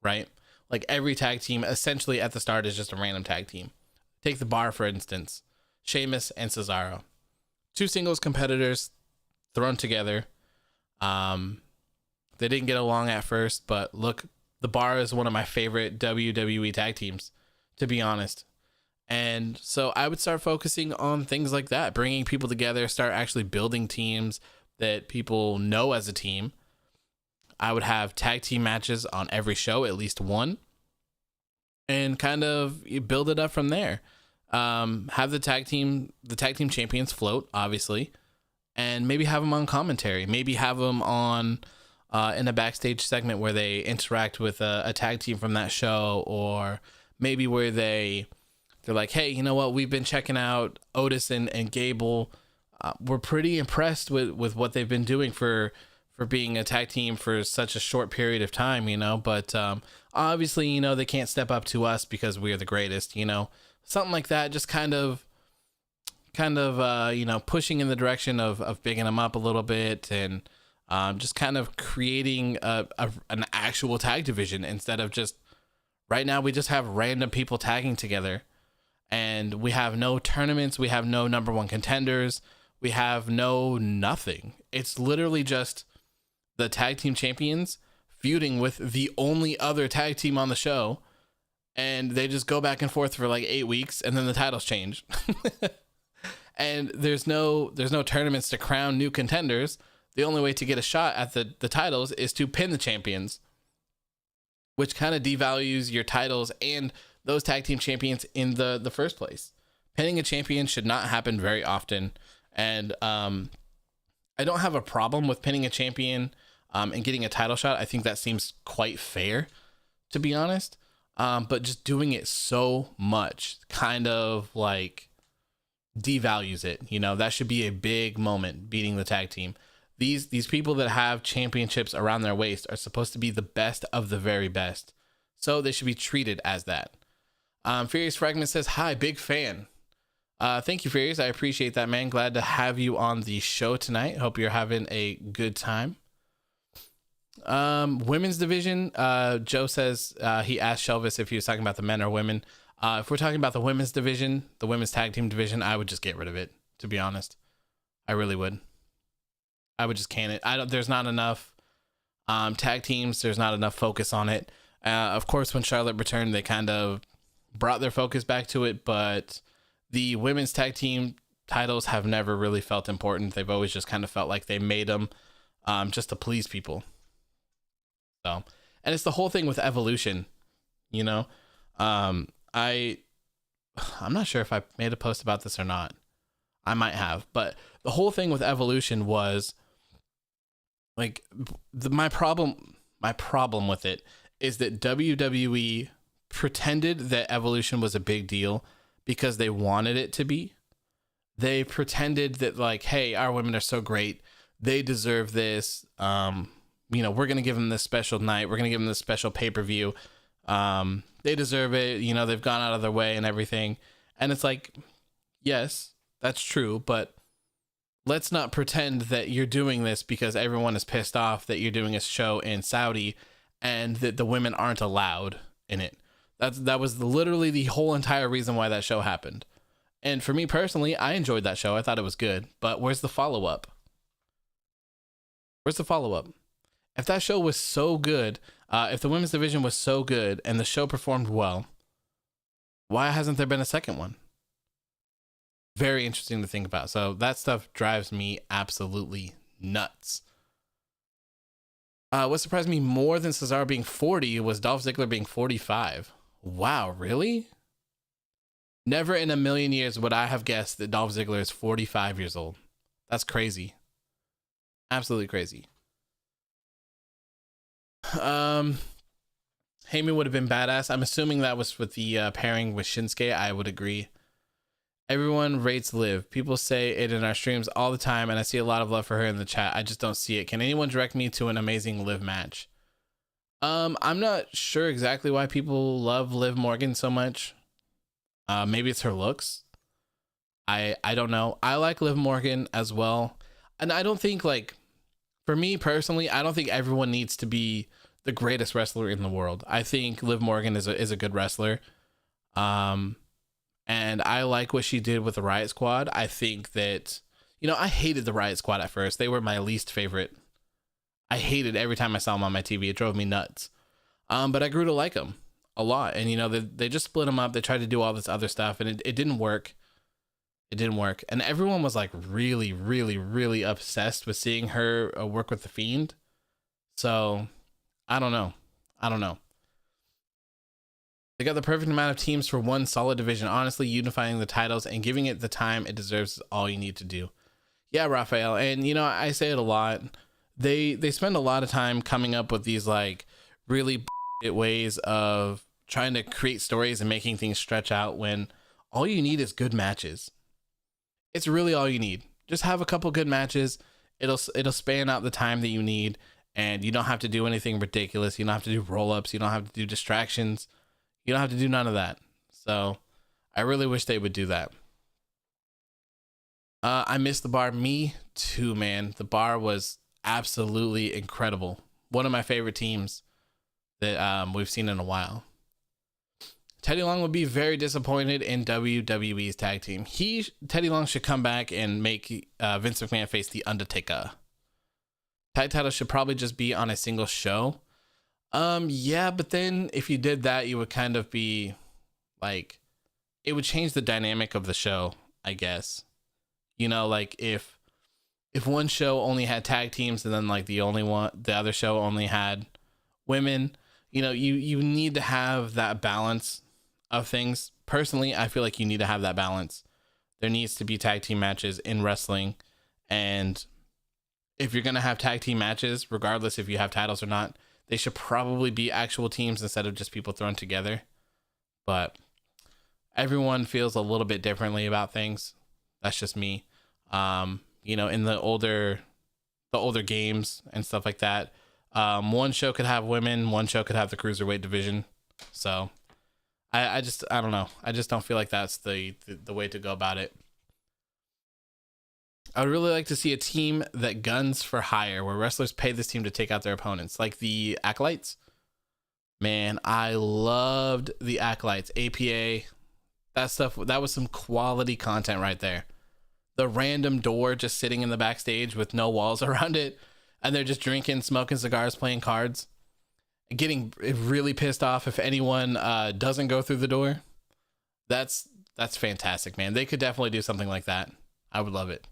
right? Like every tag team essentially at the start is just a random tag team. Take the Bar, for instance, Sheamus and Cesaro, 2 singles competitors thrown together. They didn't get along at first, but look, the Bar is one of my favorite WWE tag teams, to be honest. And so I would start focusing on things like that, bringing people together, start actually building teams that people know as a team. I would have tag team matches on every show, at least one, and kind of build it up from there. Have the tag team champions float, obviously, and maybe have them on commentary. Maybe have them on in a backstage segment where they interact with a tag team from that show, or maybe where they're like, hey, you know what? We've been checking out Otis and Gable. We're pretty impressed with what they've been doing for being a tag team for such a short period of time, but obviously, they can't step up to us because we are the greatest, something like that. Just kind of pushing in the direction of bigging them up a little bit, and just kind of creating an actual tag division instead of just right now we just have random people tagging together, and we have no tournaments, we have no number one contenders, we have no nothing. It's literally just the tag team champions feuding with the only other tag team on the show, and they just go back and forth for like 8 weeks, and then the titles change. And there's no tournaments to crown new contenders. The only way to get a shot at the titles is to pin the champions, which kind of devalues your titles and those tag team champions in the first place. Pinning a champion should not happen very often. And I don't have a problem with pinning a champion and getting a title shot. I think that seems quite fair, to be honest. But just doing it so much kind of like devalues it. That should be a big moment, beating the tag team. These people that have championships around their waist are supposed to be the best of the very best. So they should be treated as that. Furious Fragment says, hi, big fan. Thank you, Furious. I appreciate that, man. Glad to have you on the show tonight. Hope you're having a good time. Women's division, Joe says he asked Shelvis if he was talking about the men or women. If we're talking about the women's division, the women's tag team division, I would just get rid of it, to be honest. I really would. I would just can it. There's not enough tag teams. There's not enough focus on it. Of course, when Charlotte returned, they kind of brought their focus back to it, but the women's tag team titles have never really felt important. They've always just kind of felt like they made them just to please people. So, and it's the whole thing with Evolution, I'm not sure if I made a post about this or not. I might have, but the whole thing with Evolution was like my problem with it is that WWE pretended that evolution was a big deal because they wanted it to be. They pretended that, like, hey, our women are so great, they deserve this. We're gonna give them this special night. We're gonna give them this special pay-per-view. They deserve it. They've gone out of their way and everything. And it's like, yes, that's true, but let's not pretend that you're doing this because everyone is pissed off that you're doing a show in Saudi and that the women aren't allowed in it. That was literally the whole entire reason why that show happened. And for me personally, I enjoyed that show. I thought it was good, but where's the follow-up? Where's the follow-up? If that show was so good, if the women's division was so good and the show performed well, why hasn't there been a second one? Very interesting to think about. So that stuff drives me absolutely nuts. What surprised me more than Cesaro being 40 was Dolph Ziggler being 45. Wow, really? Never in a million years would I have guessed that Dolph Ziggler is 45 years old. That's crazy. Absolutely crazy. Heyman would have been badass. I'm assuming that was with the pairing with Shinsuke. I would agree. Everyone rates Liv. People say it in our streams all the time, and I see a lot of love for her in the chat. I just don't see it. Can anyone direct me to an amazing Liv match? I'm not sure exactly why people love Liv Morgan so much. Maybe it's her looks. I don't know. I like Liv Morgan as well. And I don't think, like, for me personally, I don't think everyone needs to be the greatest wrestler in the world. I think Liv Morgan is a good wrestler. And I like what she did with the Riot Squad. I think that, I hated the Riot Squad at first. They were my least favorite. I hated every time I saw them on my TV. It drove me nuts. But I grew to like them a lot. And, they just split them up. They tried to do all this other stuff, and it didn't work. It didn't work. And everyone was like really, really, really obsessed with seeing her work with The Fiend. So I don't know. They got the perfect amount of teams for one solid division. Honestly, unifying the titles and giving it the time it deserves is all you need to do. Yeah, Raphael. And, I say it a lot. They spend a lot of time coming up with these, like, really ways of trying to create stories and making things stretch out when all you need is good matches. It's really all you need. Just have a couple good matches. It'll span out the time that you need, and you don't have to do anything ridiculous. You don't have to do roll-ups. You don't have to do distractions. You don't have to do none of that. So I really wish they would do that. I missed the bar. Me too, man. The bar was absolutely incredible. One of my favorite teams that we've seen in a while. Teddy Long would be very disappointed in WWE's tag team. Teddy Long should come back and make Vince McMahon face The Undertaker. Tag title should probably just be on a single show. Yeah, but then if you did that, you would kind of be like, it would change the dynamic of the show, I guess. Like if one show only had tag teams and then like the other show only had women, you need to have that balance of things. Personally, I feel like you need to have that balance. There needs to be tag team matches in wrestling, and if you're going to have tag team matches, regardless if you have titles or not, they should probably be actual teams instead of just people thrown together. But everyone feels a little bit differently about things. That's just me. In the older games and stuff like that, one show could have women, one show could have the cruiserweight division. So I don't know. I just don't feel like that's the way to go about it. I would really like to see a team that guns for hire, where wrestlers pay this team to take out their opponents, like the Acolytes. Man, I loved the Acolytes. APA, that stuff, that was some quality content right there. The random door just sitting in the backstage with no walls around it, and they're just drinking, smoking cigars, playing cards, getting really pissed off if anyone doesn't go through the door. That's fantastic, man. They could definitely do something like that. I would love it.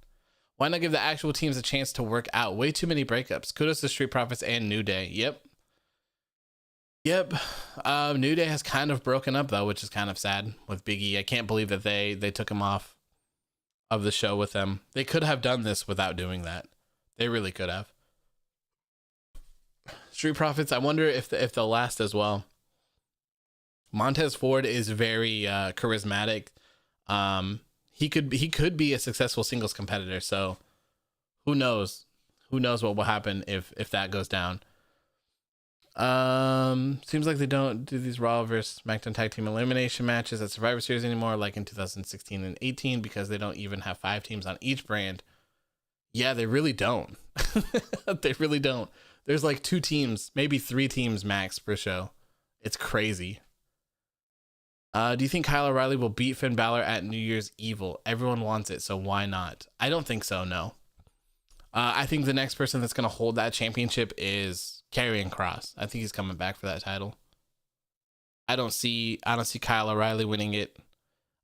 Why not give the actual teams a chance to work out? Way too many breakups. Kudos to Street Profits and New Day. Yep. New Day has kind of broken up, though, which is kind of sad with Big E. I can't believe that they took him off of the show with them. They could have done this without doing that. They really could have. Street Profits, I wonder if they'll last as well. Montez Ford is very charismatic. He could be a successful singles competitor. So who knows? Who knows what will happen if that goes down? Seems like they don't do these Raw versus SmackDown Tag Team Elimination matches at Survivor Series anymore, like in 2016 and 18, because they don't even have 5 teams on each brand. Yeah, they really don't. They really don't. There's like 2 teams, maybe 3 teams max per show. It's crazy. Do you think Kyle O'Reilly will beat Finn Balor at New Year's Evil? Everyone wants it, so why not? I don't think so, no. I think the next person that's going to hold that championship is Karrion Kross. I think he's coming back for that title. I don't see Kyle O'Reilly winning it.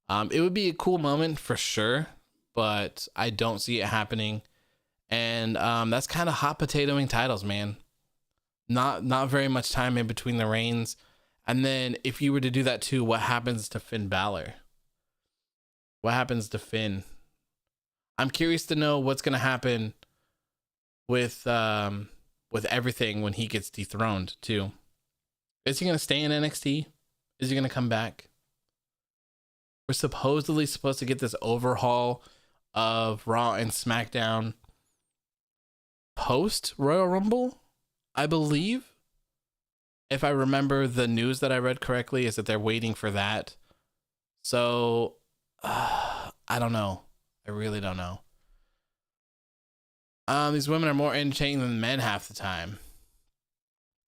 It would be a cool moment for sure, but I don't see it happening. And that's kind of hot potatoing titles, man. Not very much time in between the reigns. And then if you were to do that too, what happens to Finn Balor? What happens to Finn? I'm curious to know what's going to happen with everything when he gets dethroned too. Is he going to stay in NXT? Is he going to come back? We're supposedly supposed to get this overhaul of Raw and SmackDown post Royal Rumble, I believe. If I remember the news that I read correctly, is that they're waiting for that. So I don't know. I really don't know. These women are more entertaining than men half the time.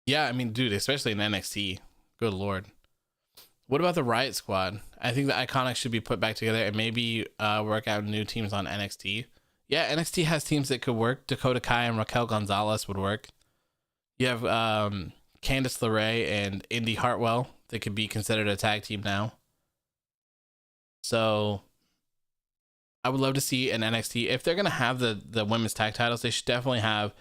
Yeah, I mean, dude, especially in NXT. Good Lord. What about the Riot Squad? I think the Iconics should be put back together and maybe work out new teams on NXT. Yeah, NXT has teams that could work. Dakota Kai and Raquel Gonzalez would work. You have Candice LeRae and Indy Hartwell. They could be considered a tag team now. So I would love to see an NXT. If they're going to have the women's tag titles, they should definitely have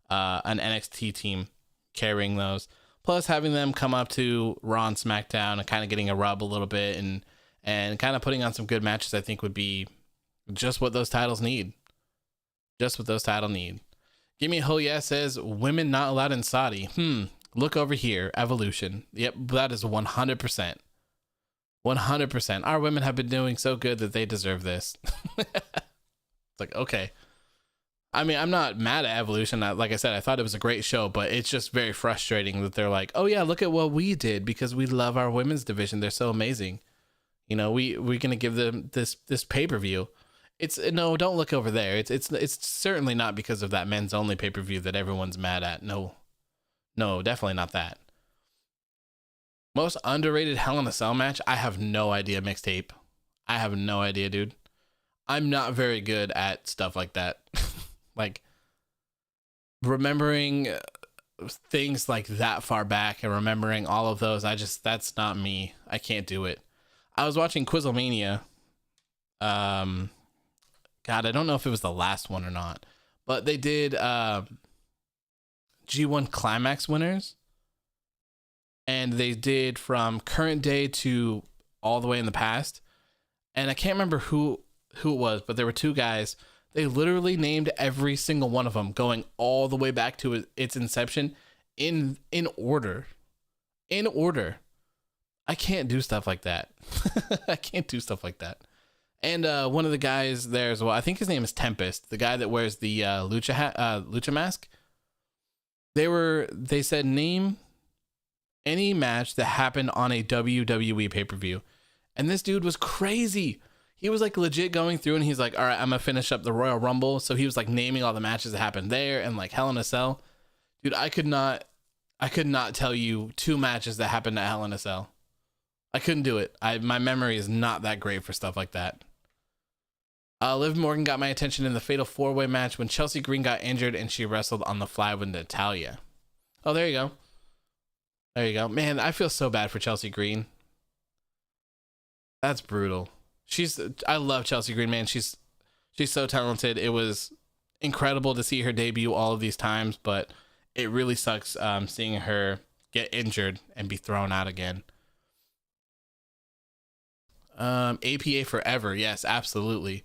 an NXT team carrying those. Plus having them come up to Raw and SmackDown and kind of getting a rub a little bit and kind of putting on some good matches, I think would be just what those titles need. Just what those titles need. Gimme Ho Yeah says, women not allowed in Saudi. Look over here. Evolution. Yep, that is 100%. 100%. Our women have been doing so good that they deserve this. It's like, okay. I mean, I'm not mad at Evolution. Like I said, I thought it was a great show, but it's just very frustrating that they're like, oh yeah, look at what we did because we love our women's division. They're so amazing. You know, we're going to give them this pay-per-view. No, don't look over there. It's certainly not because of that men's only pay-per-view that everyone's mad at. No, definitely not that. Most underrated Hell in a Cell match? I have no idea, mixtape. I have no idea, dude. I'm not very good at stuff like that. Like, remembering things like that far back and remembering all of those, that's not me. I can't do it. I was watching Quizlemania. God, I don't know if it was the last one or not, but they did G1 Climax winners. And they did from current day to all the way in the past. And I can't remember who it was, but there were 2 guys. They literally named every single one of them going all the way back to its inception in order. In order. I can't do stuff like that. I can't do stuff like that. And one of the guys there as well, I think his name is Tempest, the guy that wears the lucha mask. They said name any match that happened on a WWE pay-per-view. And this dude was crazy. He was like legit going through and he's like, all right, I'm gonna finish up the Royal Rumble. So he was like naming all the matches that happened there and like Hell in a Cell. Dude, I could not tell you 2 matches that happened at Hell in a Cell. I couldn't do it. My memory is not that great for stuff like that. Liv Morgan got my attention in the Fatal 4-Way match when Chelsea Green got injured and she wrestled on the fly with Natalya. Oh, there you go. There you go. Man, I feel so bad for Chelsea Green. That's brutal. I love Chelsea Green, man. She's so talented. It was incredible to see her debut all of these times, but it really sucks seeing her get injured and be thrown out again. APA forever. Yes, absolutely.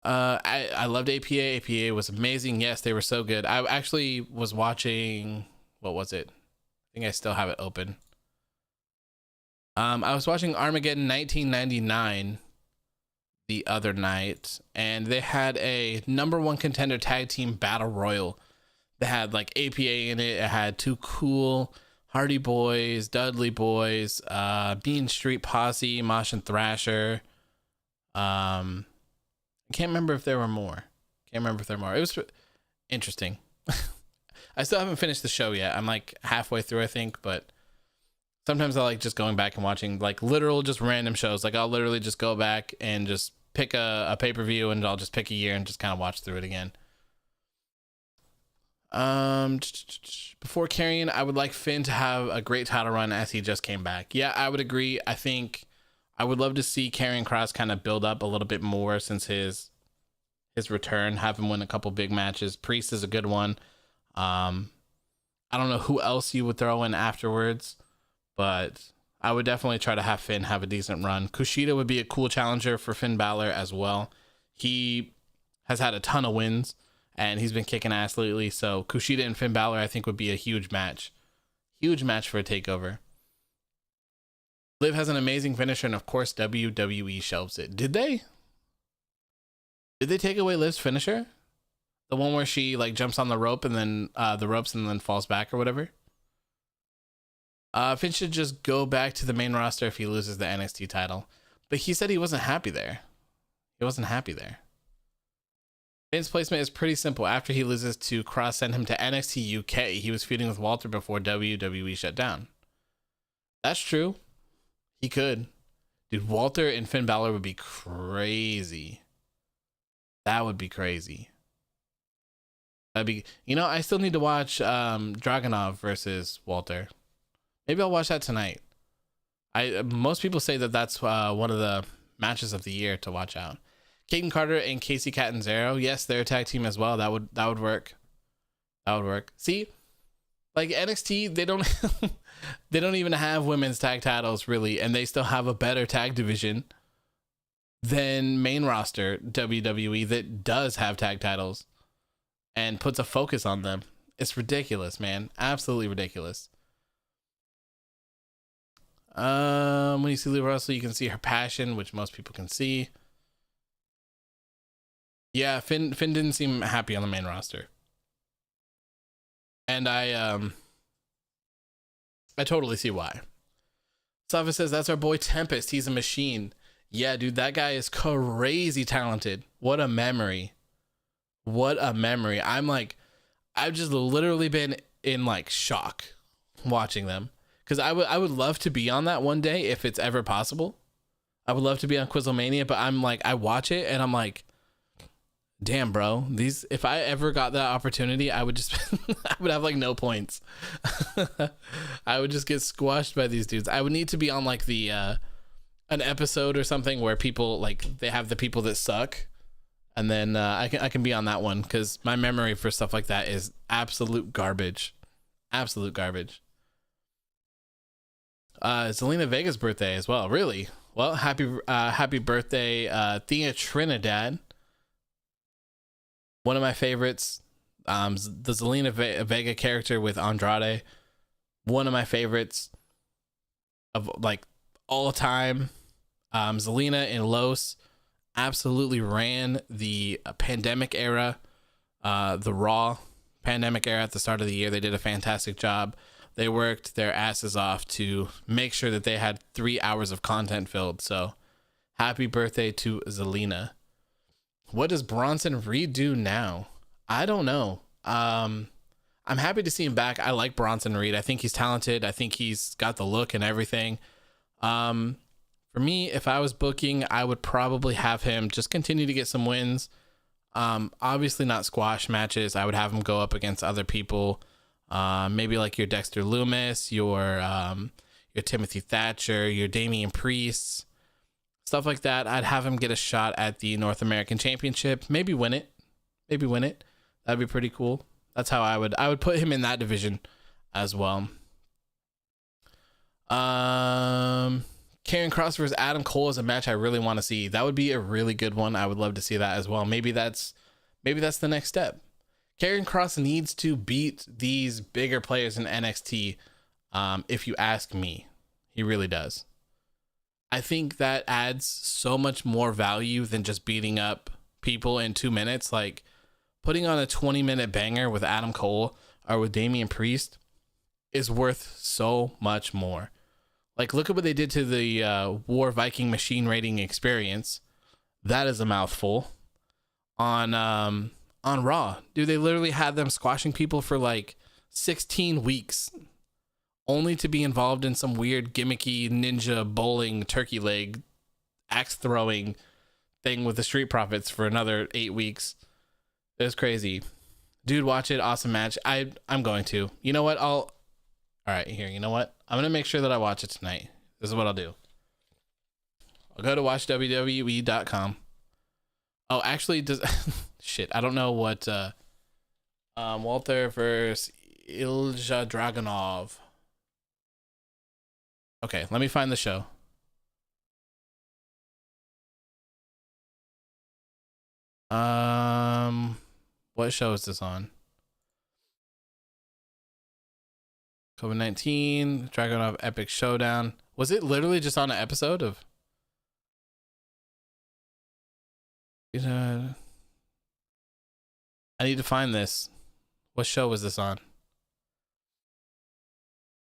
I loved APA. APA was amazing. Yes, they were so good. I actually was watching, what was it? I think I still have it open. I was watching Armageddon 1999 the other night, and they had a number one contender tag team battle royal. They had like APA in it. It had Too Cool, Hardy Boys, Dudley Boys, Bean Street Posse, Mosh and Thrasher. I can't remember if there were more. It was interesting. I still haven't finished the show yet. I'm like halfway through, I think, but sometimes I like just going back and watching like literal just random shows. Like I'll literally just go back and just pick a pay-per-view, and I'll just pick a year and just kind of watch through it again. Before carrying, I would like Finn to have a great title run as he just came back. Yeah, I would agree. I think I would love to see Karrion Kross kind of build up a little bit more since his return, have him win a couple big matches. Priest is a good one. I don't know who else you would throw in afterwards, but I would definitely try to have Finn have a decent run. Kushida would be a cool challenger for Finn Balor as well. He has had a ton of wins, and he's been kicking ass lately. So Kushida and Finn Balor, I think, would be a huge match. Huge match for a takeover. Liv has an amazing finisher, and of course WWE shelves it. Did they? Did they take away Liv's finisher? The one where she like jumps on the rope and then the ropes and then falls back or whatever? Finn should just go back to the main roster if he loses the NXT title. But he said he wasn't happy there. Finn's placement is pretty simple. After he loses to Cross, send him to NXT UK. He was feuding with Walter before WWE shut down. That's true. He could. Dude, Walter and Finn Balor would be crazy. That would be crazy. That'd be, I still need to watch Dragunov versus Walter. Maybe I'll watch that tonight. Most people say that that's one of the matches of the year to watch out. Kaden Carter and Casey Catanzaro, yes, they're a tag team as well. That would work. See, like NXT, they don't they don't even have women's tag titles really, and they still have a better tag division than main roster WWE that does have tag titles and puts a focus on them. It's ridiculous, man. Absolutely ridiculous. When you see Lee Russell, you can see her passion, which most people can see. Yeah, Finn didn't seem happy on the main roster. And I totally see why. Sava says, that's our boy Tempest. He's a machine. Yeah, dude, that guy is crazy talented. What a memory. I've just literally been in like shock watching them. Because I would love to be on that one day if it's ever possible. I would love to be on Quizlemania, but I'm like, I watch it and I'm like, damn, bro, if I ever got that opportunity, I would just I would have like no points. I would just get squashed by these dudes. I would need to be on like the an episode or something where people like they have the people that suck, and then I can be on that one, because my memory for stuff like that is absolute garbage. It's Zelina Vega's birthday as well. Really? Well, happy birthday, Thea Trinidad. One of my favorites, the Zelina Vega character with Andrade. One of my favorites of like all time. Zelina and Los absolutely ran the pandemic era, the Raw pandemic era at the start of the year. They did a fantastic job. They worked their asses off to make sure that they had 3 hours of content filled. So happy birthday to Zelina. What does Bronson Reed do now? I don't know. I'm happy to see him back. I like Bronson Reed. I think he's talented. I think he's got the look and everything. For me, if I was booking, I would probably have him just continue to get some wins. Obviously not squash matches. I would have him go up against other people. Maybe like your Dexter Loomis, your Timothy Thatcher, your Damian Priest, stuff like that. I'd have him get a shot at the North American Championship. Maybe win it. That'd be pretty cool. That's how I would put him in that division as well. Karrion Kross versus Adam Cole is a match I really want to see. That would be a really good one. I would love to see that as well. Maybe that's the next step. Karrion Kross needs to beat these bigger players in NXT. If you ask me, he really does. I think that adds so much more value than just beating up people in 2 minutes. Like putting on a 20-minute banger with Adam Cole or with Damian Priest is worth so much more. Like, look at what they did to the War Viking Machine Rating Experience. That is a mouthful. On Raw, dude, they literally had them squashing people for like 16 weeks, only to be involved in some weird gimmicky ninja bowling turkey leg axe throwing thing with the Street Profits for another 8 weeks. It was crazy, dude. Watch it. Awesome match. I'm going to. You know what? All right, here. You know what? I'm gonna make sure that I watch it tonight. This is what I'll do. I'll go to watchwwe.com. Oh, actually, does shit. I don't know what Walter versus Ilja Dragunov. Okay, let me find the show. What show is this on? COVID-19, Dragunov Epic Showdown. Was it literally just on an episode of? I need to find this. What show was this on?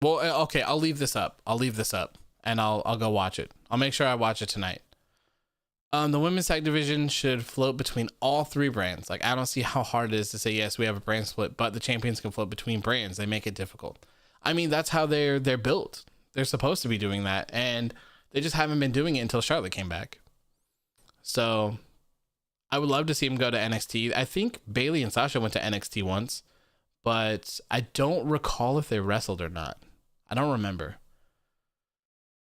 Well, okay, I'll leave this up. And I'll go watch it. I'll make sure I watch it tonight. The women's tag division should float between all three brands. Like, I don't see how hard it is to say, yes, we have a brand split, but the champions can float between brands. They make it difficult. I mean, that's how they're built. They're supposed to be doing that, and they just haven't been doing it until Charlotte came back. So I would love to see him go to NXT. I think Bayley and Sasha went to NXT once, but I don't recall if they wrestled or not. I don't remember.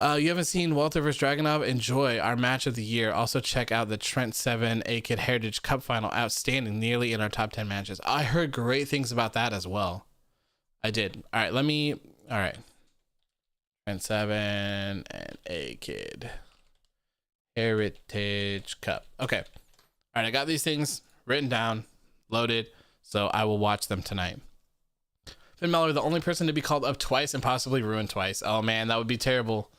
You haven't seen Walter vs. Dragunov? Enjoy our match of the year. Also check out the Trent Seven A-Kid Heritage Cup final. Outstanding, nearly in our top 10 matches. I heard great things about that as well. I did. All right. Trent Seven and A-Kid Heritage Cup. Okay. All right, I got these things written down, loaded, so I will watch them tonight. Finn Balor, the only person to be called up twice and possibly ruined twice. Oh man, that would be terrible.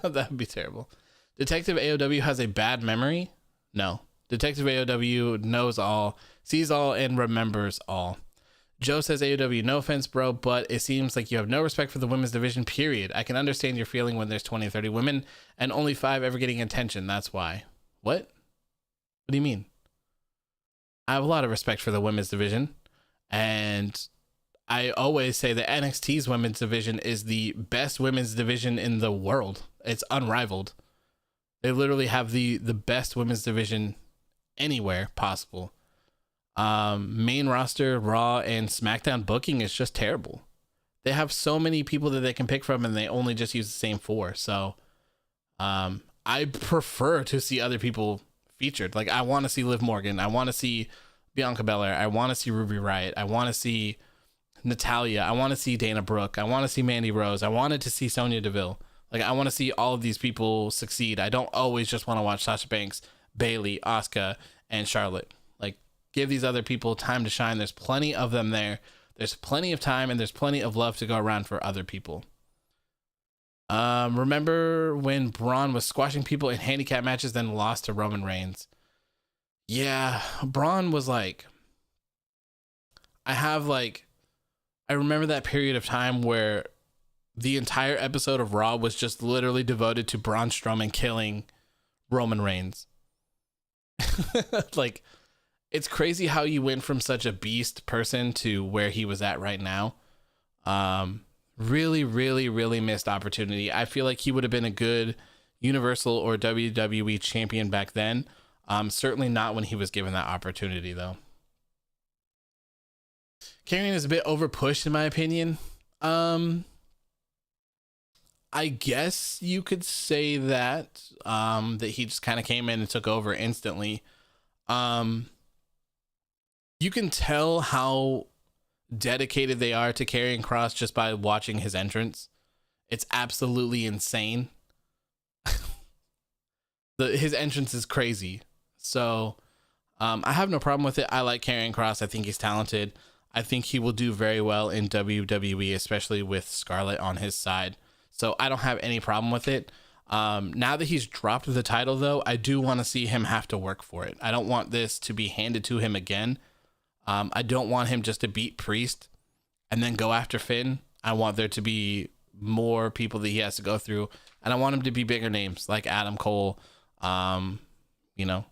That would be terrible. Detective AOW has a bad memory? No. Detective AOW knows all, sees all, and remembers all. Joe says, AOW, no offense, bro, but it seems like you have no respect for the women's division, period. I can understand your feeling when there's 20 or 30 women and only 5 ever getting attention. That's why. What? What do you mean? I have a lot of respect for the women's division, and I always say that NXT's women's division is the best women's division in the world. It's unrivaled. They literally have the best women's division anywhere possible. Main roster, Raw, and SmackDown booking is just terrible. They have so many people that they can pick from, and they only just use the same 4. So I prefer to see other people featured. Like, I want to see Liv Morgan. I want to see Bianca Belair. I want to see Ruby Riott. I want to see Natalia. I want to see Dana Brooke. I want to see Mandy Rose. I wanted to see Sonya Deville. Like, I want to see all of these people succeed. I don't always just want to watch Sasha Banks, Bayley, Asuka, and Charlotte. Like, give these other people time to shine. There's plenty of them there. There's plenty of time, and there's plenty of love to go around for other people. Remember when Braun was squashing people in handicap matches, then lost to Roman Reigns? Yeah, Braun was like, I remember that period of time where the entire episode of Raw was just literally devoted to Braun Strowman killing Roman Reigns. Like, it's crazy how you went from such a beast person to where he was at right now. Really, really, really missed opportunity. I feel like he would have been a good Universal or WWE champion back then. Certainly not when he was given that opportunity, though. Karrion is a bit overpushed, in my opinion. I guess you could say that that he just kind of came in and took over instantly. You can tell how dedicated they are to Karrion Kross just by watching his entrance. It's absolutely insane. His entrance is crazy. So I have no problem with it. I like Karrion Kross. I think he's talented. I think he will do very well in WWE, especially with Scarlett on his side. So I don't have any problem with it. Now that he's dropped the title, though, I do want to see him have to work for it. I don't want this to be handed to him again. I don't want him just to beat Priest and then go after Finn. I want there to be more people that he has to go through, and I want him to be bigger names like Adam Cole, you know,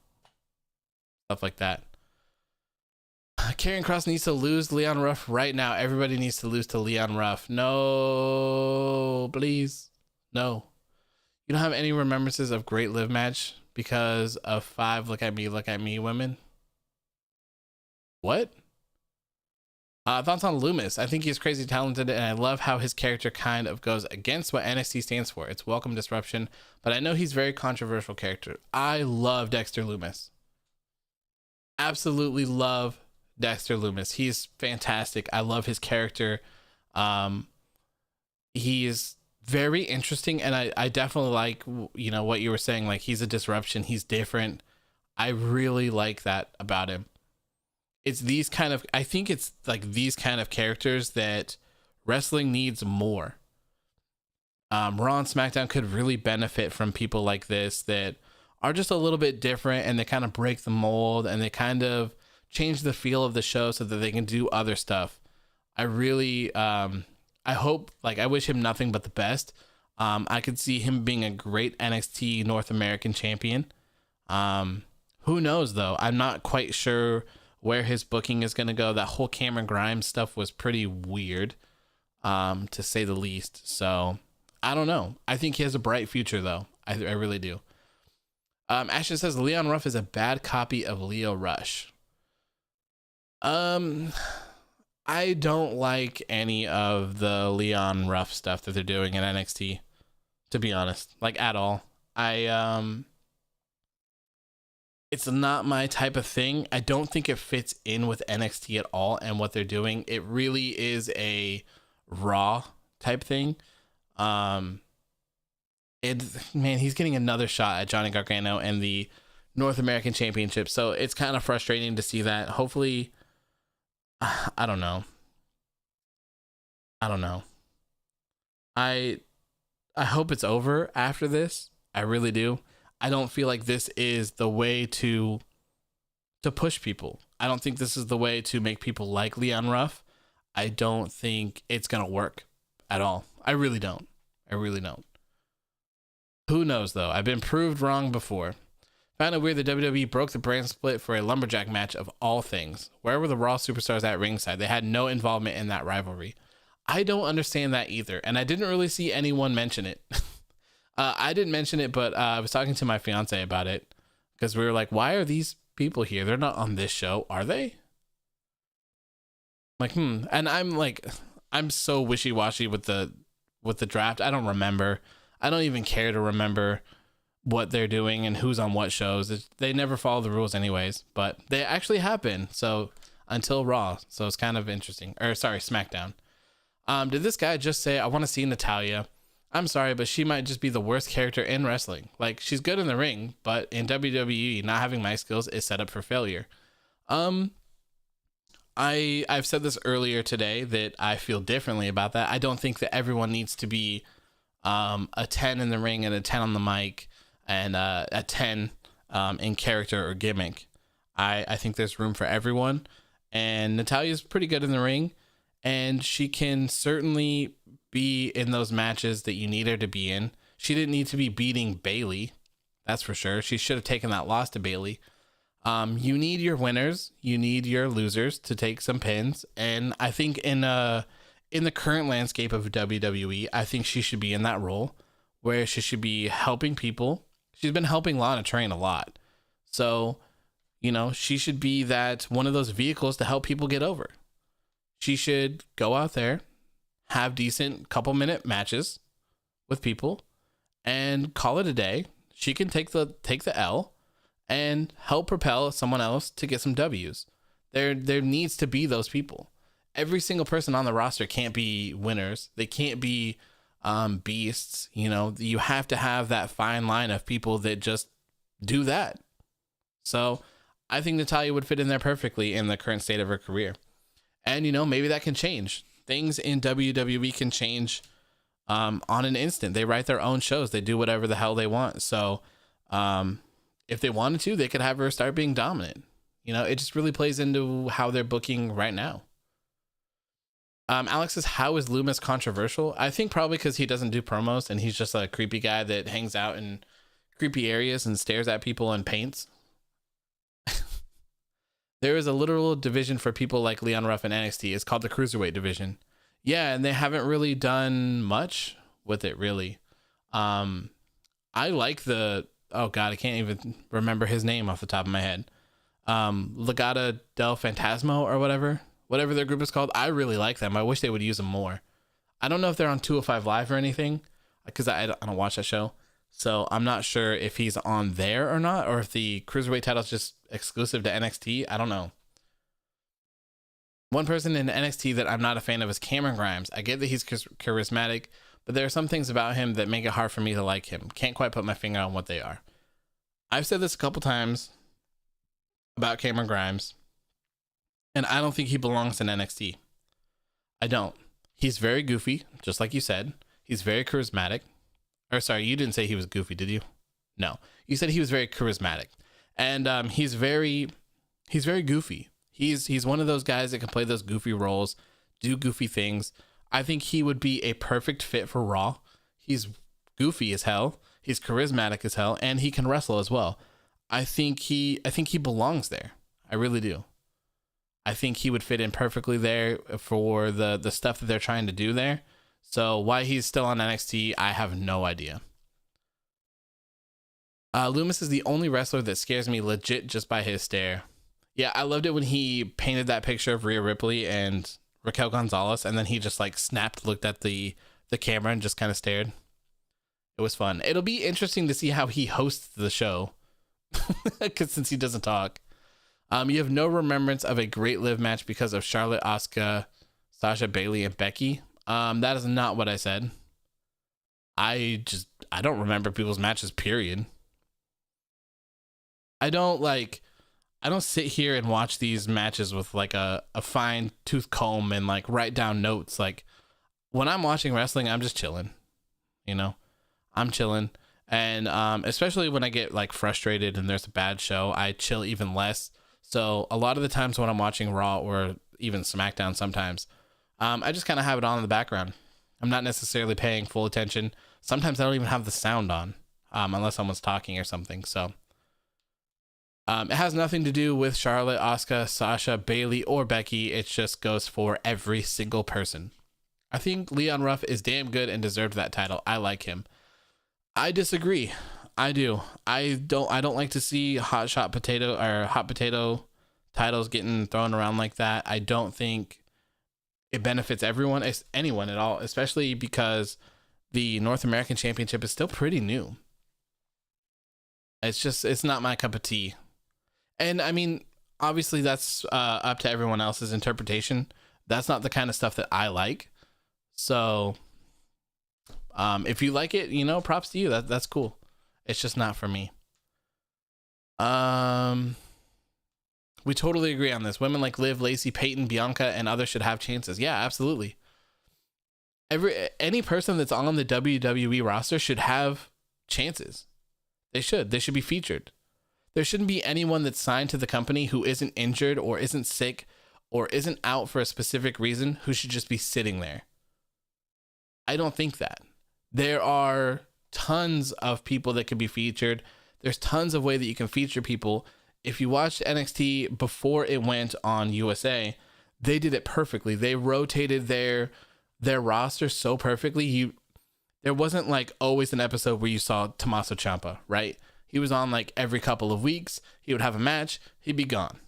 stuff like that. Karrion Kross needs to lose Leon Ruff right now. Everybody needs to lose to Leon Ruff. No, please. No. You don't have any remembrances of great live match because of 5 look at me women? What? Thoughts on Loomis? I think he's crazy talented, and I love how his character kind of goes against what NXT stands for. It's welcome disruption, but I know he's a very controversial character. I love Dexter Loomis. Absolutely love Dexter Loomis. He's fantastic. I love his character. He is very interesting, and I definitely like, you know, what you were saying, like he's a disruption, he's different. I really like that about him. It's these kind of, I think it's like these kind of characters that wrestling needs more. Raw and SmackDown could really benefit from people like this that are just a little bit different, and they kind of break the mold, and they kind of change the feel of the show so that they can do other stuff. I really, I hope, like, I wish him nothing but the best. I could see him being a great NXT North American champion. Who knows, though? I'm not quite sure where his booking is going to go. That whole Cameron Grimes stuff was pretty weird, to say the least. So, I don't know. I think he has a bright future, though. I really do. Ashton says Leon Ruff is a bad copy of Leo Rush. I don't like any of the Leon Ruff stuff that they're doing in NXT, to be honest, like at all. It's not my type of thing. I don't think it fits in with NXT at all and what they're doing. It really is a Raw type thing. Man, he's getting another shot at Johnny Gargano and the North American Championship, so it's kind of frustrating to see that. Hopefully, I don't know. I hope it's over after this. I really do. I don't feel like this is the way to push people. I don't think this is the way to make people like Leon Ruff. I don't think it's going to work at all. I really don't. Who knows, though? I've been proved wrong before. Found it weird that WWE broke the brand split for a lumberjack match of all things. Where were the Raw superstars at ringside? They had no involvement in that rivalry. I don't understand that either, and I didn't really see anyone mention it. I didn't mention it, but I was talking to my fiance about it because we were like, why are these people here? They're not on this show, are they? Like, And I'm so wishy-washy with the draft. I don't remember. I don't even care to remember what they're doing and who's on what shows. They never follow the rules anyways, but they actually happen. So until Raw. So it's kind of interesting. Or sorry, SmackDown. Did this guy just say, I want to see Natalya? I'm sorry, but she might just be the worst character in wrestling. Like, she's good in the ring, but in WWE, not having mic skills is set up for failure. I've said this earlier today that I feel differently about that. I don't think that everyone needs to be a 10 in the ring and a 10 on the mic and a 10 in character or gimmick. I think there's room for everyone, and Natalya's pretty good in the ring, and she can certainly be in those matches that you need her to be in. She didn't need to be beating Bayley, that's for sure. She should have taken that loss to Bayley. You need your winners, you need your losers to take some pins, and I think in the current landscape of WWE, I think she should be in that role where she should be helping people. She's been helping Lana train a lot. So, you know, she should be that one of those vehicles to help people get over. She should go out there, have decent couple-minute matches with people, and call it a day. She can take the L and help propel someone else to get some W's. There needs to be those people. Every single person on the roster can't be winners. They can't be beasts. You know, you have to have that fine line of people that just do that. So I think Natalya would fit in there perfectly in the current state of her career. And, you know, maybe that can change. Things in WWE can change on an instant. They write their own shows. They do whatever the hell they want. So if they wanted to, they could have her start being dominant. It just really plays into how they're booking right now. Alex says, how is Loomis controversial? I think probably because he doesn't do promos and he's just a creepy guy that hangs out in creepy areas and stares at people and paints. There is a literal division for people like Leon Ruff in NXT. It's called the Cruiserweight division. Yeah, and they haven't really done much with it, really. I like oh god, I can't even remember his name off the top of my head. Legata del Fantasma or whatever their group is called. I really like them. I wish they would use them more. I don't know if they're on 205 Live or anything, because I don't watch that show. So I'm not sure if he's on there or not, or if the Cruiserweight title is just exclusive to NXT. I don't know. One person in NXT that I'm not a fan of is Cameron Grimes. I get that he's charismatic, but there are some things about him that make it hard for me to like him. Can't quite put my finger on what they are. I've said this a couple times about Cameron Grimes, and I don't think he belongs in NXT. I don't. He's very goofy, just like you said. He's very charismatic. Or sorry, you didn't say he was goofy, did you? No. You said he was very charismatic. And he's very goofy. He's one of those guys that can play those goofy roles, do goofy things. I think he would be a perfect fit for Raw. He's goofy as hell. He's charismatic as hell, and he can wrestle as well. I think he belongs there. I really do. I think he would fit in perfectly there for the stuff that they're trying to do there. So why he's still on NXT, I have no idea. Loomis is the only wrestler that scares me legit just by his stare. Yeah, I loved it when he painted that picture of Rhea Ripley and Raquel Gonzalez, and then he just snapped, looked at the camera, and just kind of stared. It was fun. It'll be interesting to see how he hosts the show, because since he doesn't talk. You have no remembrance of a great live match because of Charlotte, Asuka, Sasha, Bailey, and Becky. That is not what I said. I don't remember people's matches, period. I don't sit here and watch these matches with a fine tooth comb and write down notes. When I'm watching wrestling, I'm just chilling, I'm chilling. And especially when I get frustrated and there's a bad show, I chill even less. So a lot of the times when I'm watching Raw or even SmackDown sometimes, I just kind of have it on in the background. I'm not necessarily paying full attention. Sometimes I don't even have the sound on, unless someone's talking or something. So it has nothing to do with Charlotte, Asuka, Sasha, Bailey, or Becky. It just goes for every single person. I think Leon Ruff is damn good and deserved that title. I like him. I disagree. I do. I don't like to see hot potato titles getting thrown around like that. I don't think it benefits anyone at all, especially because the North American Championship is still pretty new. It's not my cup of tea. And I mean, obviously that's up to everyone else's interpretation. That's not the kind of stuff that I like. So if you like it, props to you. That's cool. It's just not for me. We totally agree on this. Women like Liv, Lacey, Peyton, Bianca, and others should have chances. Yeah, absolutely. Any person that's on the WWE roster should have chances. They should be featured. There shouldn't be anyone that's signed to the company who isn't injured or isn't sick or isn't out for a specific reason who should just be sitting there. I don't think that. There are tons of people that could be featured. There's tons of way that you can feature people. If you watched NXT before it went on USA, they did it perfectly. They rotated their roster so perfectly. There wasn't always an episode where you saw Tommaso Ciampa, right? He was on every couple of weeks. He would have a match. He'd be gone.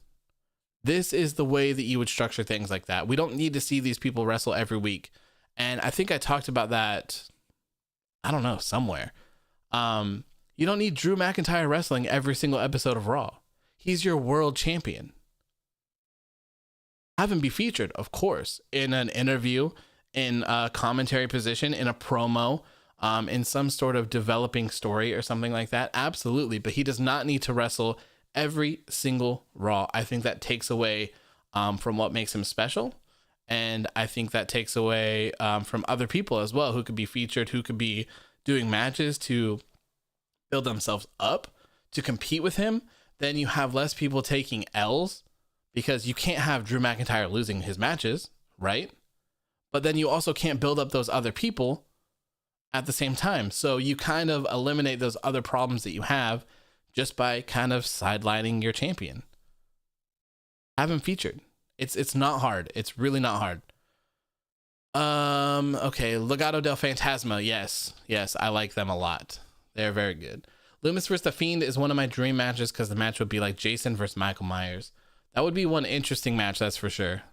This is the way that you would structure things like that. We don't need to see these people wrestle every week. And I think I talked about that, I don't know, somewhere. You don't need Drew McIntyre wrestling every single episode of Raw. He's your world champion. Have him be featured, of course, in an interview, in a commentary position, in a promo, in some sort of developing story or something like that. Absolutely. But he does not need to wrestle every single Raw. I think that takes away from what makes him special. And I think that takes away from other people as well, who could be featured, who could be doing matches to build themselves up to compete with him. Then you have less people taking L's, because you can't have Drew McIntyre losing his matches, right? But then you also can't build up those other people at the same time. So you kind of eliminate those other problems that you have just by kind of sidelining your champion. Have him featured. It's not hard. It's really not hard. Okay, Legado del Fantasma. Yes, I like them a lot. They're very good. Loomis vs. The Fiend is one of my dream matches, because the match would be like Jason versus Michael Myers. That would be one interesting match, that's for sure.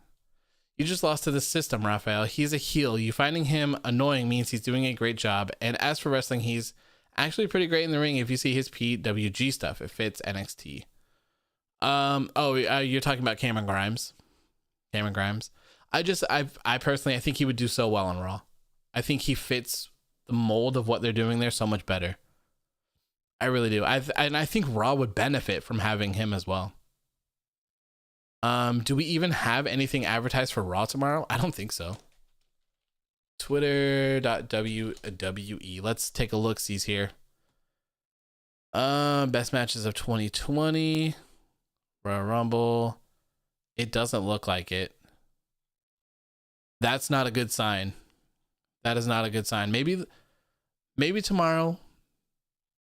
You just lost to the system, Raphael. He's a heel. You finding him annoying means he's doing a great job. And as for wrestling, he's actually pretty great in the ring. If you see his PWG stuff, it fits NXT. You're talking about Cameron Grimes. I personally, I think he would do so well on Raw. I think he fits the mold of what they're doing there so much better. I really do. And I think Raw would benefit from having him as well. Do we even have anything advertised for Raw tomorrow? I don't think so. Twitter.wwe. Let's take a look-sees here. Best matches of 2020. Royal Rumble. It doesn't look like it. That's not a good sign. That is not a good sign. Maybe tomorrow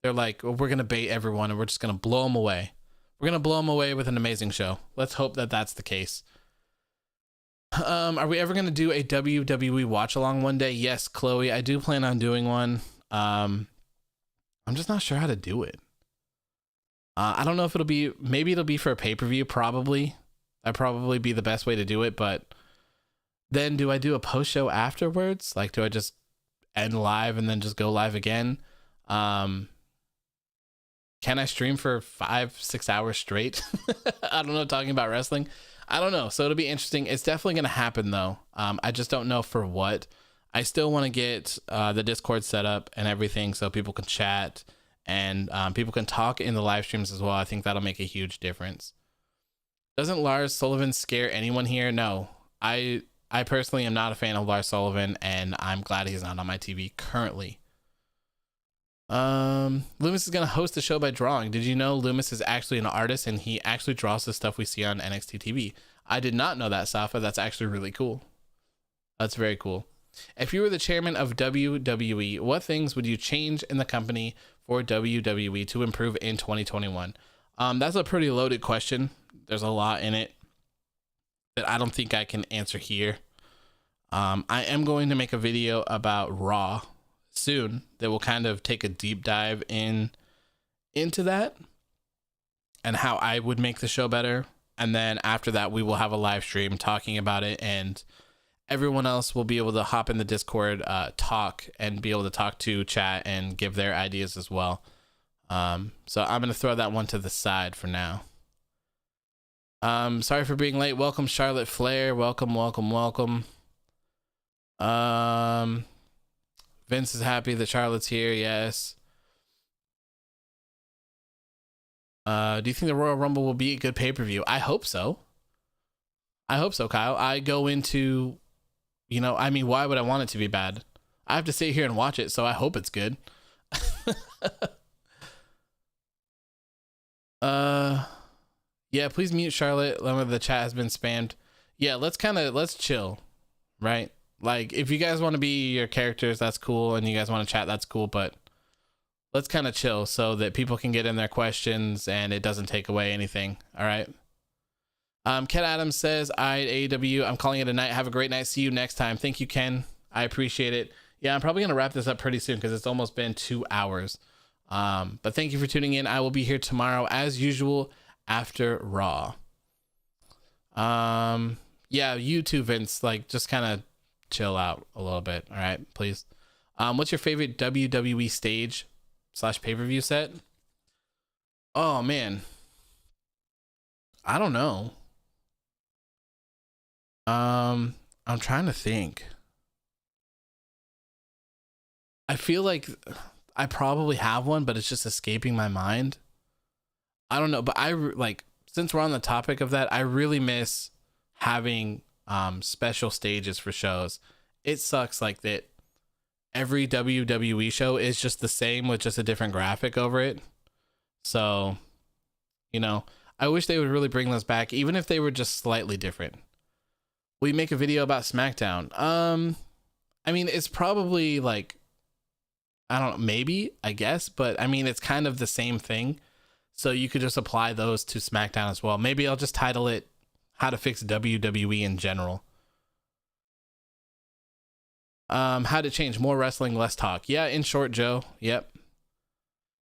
they're like, we're going to bait everyone and we're just going to blow them away. We're going to blow them away with an amazing show. Let's hope that that's the case. Are we ever going to do a WWE watch along one day? Yes, Chloe, I do plan on doing one. I'm just not sure how to do it. I don't know if maybe it'll be for a pay-per-view. Probably. That'd probably be the best way to do it. But then do I do a post show afterwards? Like, do I just end live and then just go live again? Can I stream for 5-6 hours straight? I don't know, talking about wrestling. I don't know. So it'll be interesting. It's definitely going to happen though. I just don't know for what. I still want to get the Discord set up and everything so people can chat and people can talk in the live streams as well. I think that'll make a huge difference. Doesn't Lars Sullivan scare anyone here? No. I personally am not a fan of Lars Sullivan, and I'm glad he's not on my TV currently. Loomis is going to host the show by drawing. Did you know Loomis is actually an artist and he actually draws the stuff we see on NXT TV? I did not know that, Safa. That's actually really cool. That's very cool. If you were the chairman of WWE, what things would you change in the company for WWE to improve in 2021? That's a pretty loaded question. There's a lot in it that I don't think I can answer here. I am going to make a video about Raw soon that will kind of take a deep dive into that and how I would make the show better. And then after that, we will have a live stream talking about it, and everyone else will be able to hop in the Discord, talk, and be able to talk to chat and give their ideas as well. So I'm going to throw that one to the side for now. Sorry for being late. Welcome, Charlotte Flair. Welcome. Vince is happy that Charlotte's here. Yes. Do you think the Royal Rumble will be a good pay-per-view? I hope so. Kyle. I go into, why would I want it to be bad? I have to sit here and watch it, so I hope it's good. Yeah, please mute Charlotte. The chat has been spammed. Yeah, let's chill, right? Like, if you guys want to be your characters, that's cool, and you guys want to chat, that's cool, but let's kind of chill so that people can get in their questions and it doesn't take away anything. All right. Ken Adams says, AEW, I'm calling it a night. Have a great night. See you next time. Thank you, Ken. I appreciate it. Yeah, I'm probably going to wrap this up pretty soon because it's almost been 2 hours. But thank you for tuning in. I will be here tomorrow as usual after Raw. Yeah, you too, Vince. Like, just kind of chill out a little bit. All right, please. What's your favorite WWE stage / pay-per-view set? Oh man, I don't know. I'm trying to think. I feel like I probably have one, but it's just escaping my mind. I don't know, but since we're on the topic of that, I really miss having special stages for shows. It sucks like that every WWE show is just the same with just a different graphic over it. So, you know, I wish they would really bring those back, even if they were just slightly different. We make a video about SmackDown. I mean, it's probably like, I don't know, maybe, I guess, but I mean, it's kind of the same thing. So you could just apply those to SmackDown as well. Maybe I'll just title it How to Fix WWE in General. How to change more wrestling, less talk. Yeah, in short, Joe. Yep.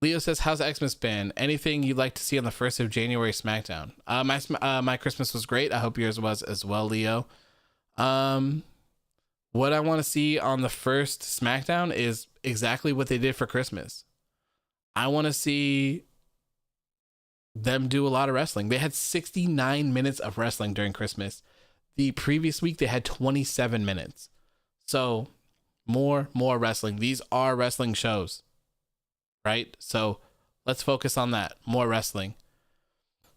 Leo says, how's Xmas been? Anything you'd like to see on the 1st of January SmackDown? My Christmas was great. I hope yours was as well, Leo. What I want to see on the first SmackDown is exactly what they did for Christmas. I want to see them do a lot of wrestling. They had 69 minutes of wrestling during Christmas. The previous week, they had 27 minutes. So more wrestling. These are wrestling shows, right? So let's focus on that. More wrestling.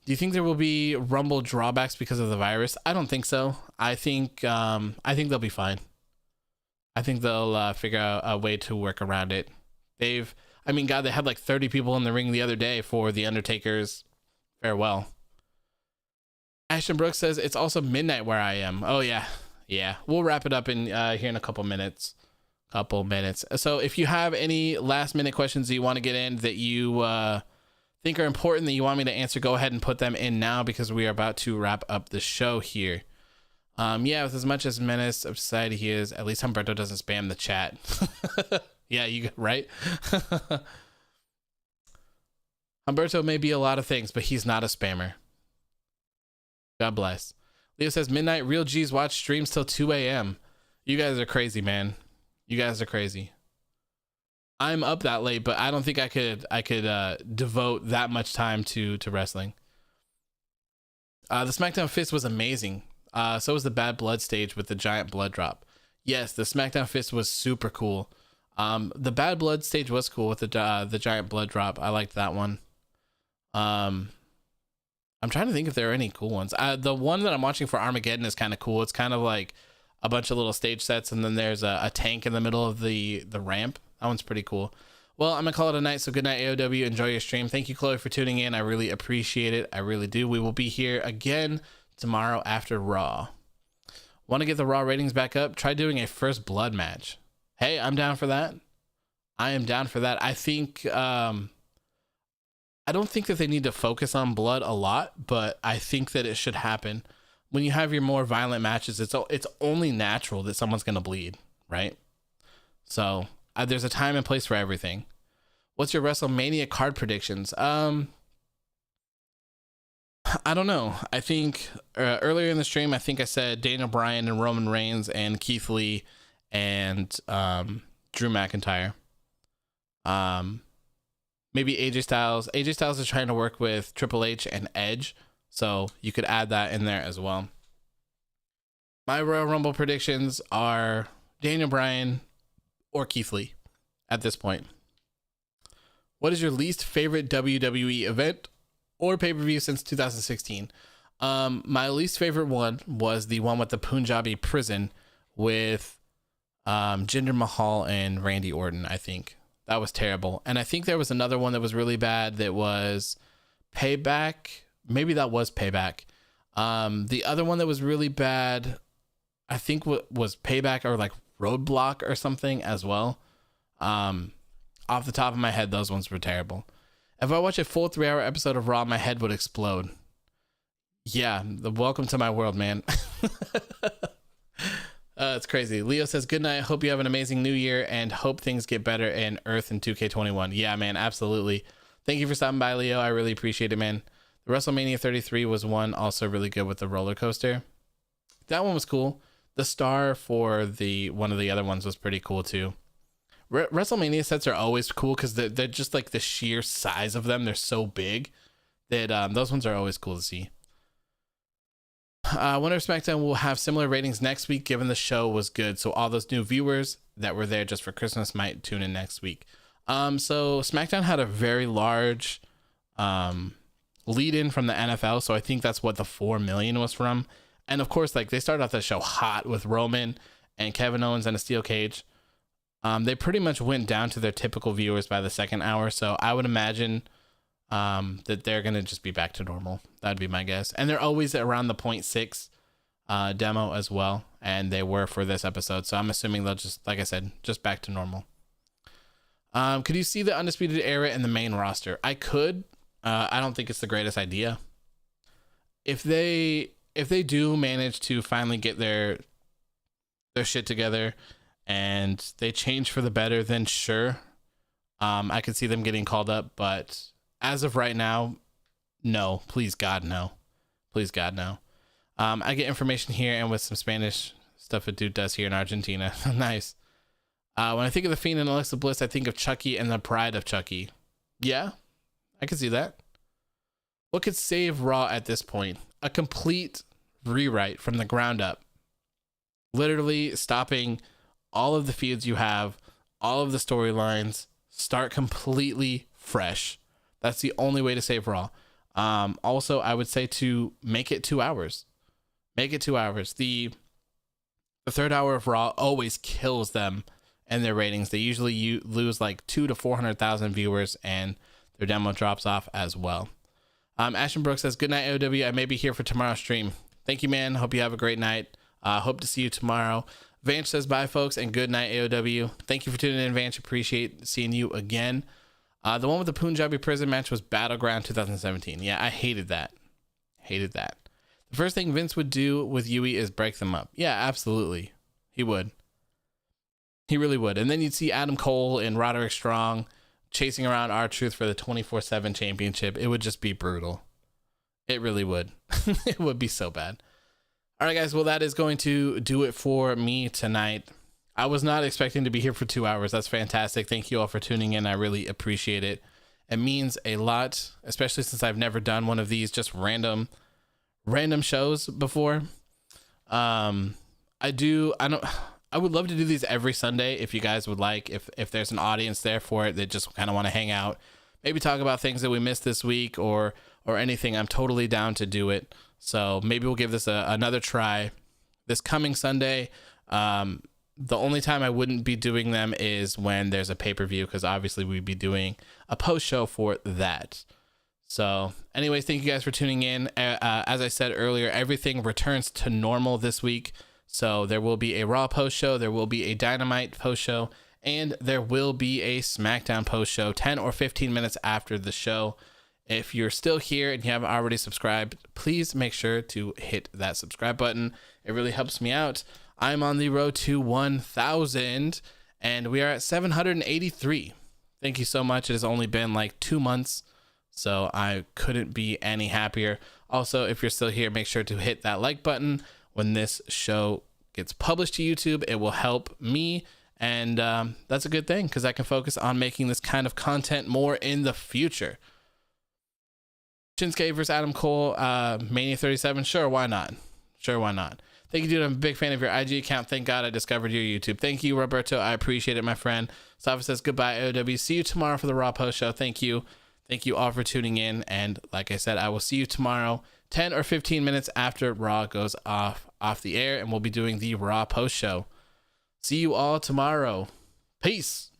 Do you think there will be Rumble drawbacks because of the virus? I don't think so. I think they'll be fine. I think they'll figure out a way to work around it. They had like 30 people in the ring the other day for The Undertaker's farewell. Ashton Brooks says it's also midnight where I am. Oh yeah. We'll wrap it up in here in a couple minutes. So if you have any last minute questions that you want to get in that you think are important that you want me to answer, go ahead and put them in now, because we are about to wrap up the show here. With as much as menace of society he is, at least Humberto doesn't spam the chat. Yeah, you right. Humberto may be a lot of things, but he's not a spammer. God bless. Leo says, midnight, real G's watch streams till 2 a.m. You guys are crazy, man. You guys are crazy. I'm up that late, but I don't think I could devote that much time to wrestling. The SmackDown Fist was amazing. So was the Bad Blood stage with the giant blood drop. Yes, the SmackDown Fist was super cool. The Bad Blood stage was cool with the giant blood drop. I liked that one. I'm trying to think if there are any cool ones. The one that I'm watching for Armageddon is kind of cool. It's kind of like a bunch of little stage sets, and then there's a tank in the middle of the ramp. That one's pretty cool. Well, I'm gonna call it a night. So good night, AOW. Enjoy your stream. Thank you, Chloe, for tuning in. I really appreciate it. I really do. We will be here again tomorrow after Raw. Want to get the Raw ratings back up? Try doing a first blood match. Hey, I'm down for that. I am down for that. I think I don't think that they need to focus on blood a lot, but I think that it should happen. When you have your more violent matches, it's only natural that someone's going to bleed, right? So there's a time and place for everything. What's your WrestleMania card predictions? I don't know. I think earlier in the stream, I think I said Daniel Bryan and Roman Reigns and Keith Lee and Drew McIntyre. Maybe AJ Styles. AJ Styles is trying to work with Triple H and Edge, so you could add that in there as well. My Royal Rumble predictions are Daniel Bryan or Keith Lee at this point. What is your least favorite WWE event or pay-per-view since 2016? My least favorite one was the one with the Punjabi prison with Jinder Mahal and Randy Orton, I think. That was terrible. And I think there was another one that was really bad that was Payback. Maybe that was Payback. The other one that was really bad, I think was Payback or like Roadblock or something as well. Off the top of my head, those ones were terrible. If I watch a full 3-hour episode of Raw, my head would explode. Yeah, welcome to my world, man. It's crazy. Leo says, good night. Hope you have an amazing new year and hope things get better in Earth in 2K21. Yeah, man, absolutely. Thank you for stopping by, Leo. I really appreciate it, man. The WrestleMania 33 was one also really good with the roller coaster. That one was cool. The star for one of the other ones was pretty cool too. WrestleMania sets are always cool because they're just like the sheer size of them. They're so big that those ones are always cool to see. Wonder if SmackDown will have similar ratings next week, given the show was good. So all those new viewers that were there just for Christmas might tune in next week. So SmackDown had a very large lead in from the NFL. So I think that's what the 4 million was from. And of course, like they started off the show hot with Roman and Kevin Owens and a steel cage. They pretty much went down to their typical viewers by the second hour. So I would imagine that they're going to just be back to normal. That'd be my guess. And they're always around the 0.6 demo as well. And they were for this episode. So I'm assuming they'll just, like I said, just back to normal. Could you see the Undisputed Era in the main roster? I could. I don't think it's the greatest idea. If they do manage to finally get their shit together and they change for the better, then sure. I could see them getting called up, but as of right now, no. Please God, no. Please God, no. I get information here and with some Spanish stuff a dude does here in Argentina. Nice. When I think of The Fiend and Alexa Bliss, I think of Chucky and the Pride of Chucky. Yeah, I can see that. What could save Raw at this point? A complete rewrite from the ground up. Literally stopping all of the feuds you have, all of the storylines, start completely fresh. That's the only way to save Raw. Also, I would say to make it 2 hours. Make it 2 hours. The third hour of Raw always kills them and their ratings. They usually lose like 200,000 to 400,000 viewers, and their demo drops off as well. Ashton Brooks says, good night, AOW. I may be here for tomorrow's stream. Thank you, man. Hope you have a great night. Hope to see you tomorrow. Vance says, bye, folks, and good night, AOW. Thank you for tuning in, Vance. Appreciate seeing you again. The one with the Punjabi prison match was Battleground 2017. Yeah, I hated that. Hated that. The first thing Vince would do with Yui is break them up. Yeah, absolutely. He would. He really would. And then you'd see Adam Cole and Roderick Strong chasing around R-Truth for the 24/7 championship. It would just be brutal. It really would. It would be so bad. All right, guys. Well, that is going to do it for me tonight. I was not expecting to be here for 2 hours. That's fantastic. Thank you all for tuning in. I really appreciate it. It means a lot, especially since I've never done one of these just random shows before. I would love to do these every Sunday if you guys would like, if there's an audience there for it that just kind of want to hang out, maybe talk about things that we missed this week or anything. I'm totally down to do it. So maybe we'll give this another try this coming Sunday. The only time I wouldn't be doing them is when there's a pay-per-view, because obviously we'd be doing a post show for that. So anyways, thank you guys for tuning in. As I said earlier, everything returns to normal this week. So there will be a Raw post show, there will be a Dynamite post show, and there will be a SmackDown post show 10 or 15 minutes after the show. If you're still here and you haven't already subscribed, please make sure to hit that subscribe button. It really helps me out. I'm on the road to 1,000 and we are at 783. Thank you so much. It has only been like 2 months, so I couldn't be any happier. Also, if you're still here, make sure to hit that like button. When this show gets published to YouTube, it will help me, and that's a good thing because I can focus on making this kind of content more in the future. Shinsuke versus Adam Cole, Mania 37. Sure, why not? Sure, why not? Thank you, dude. I'm a big fan of your IG account. Thank God I discovered your YouTube. Thank you, Roberto. I appreciate it, my friend. Safa says goodbye, AOW. See you tomorrow for the Raw post show. Thank you. Thank you all for tuning in. And like I said, I will see you tomorrow, 10 or 15 minutes after Raw goes off the air, and we'll be doing the Raw post show. See you all tomorrow. Peace.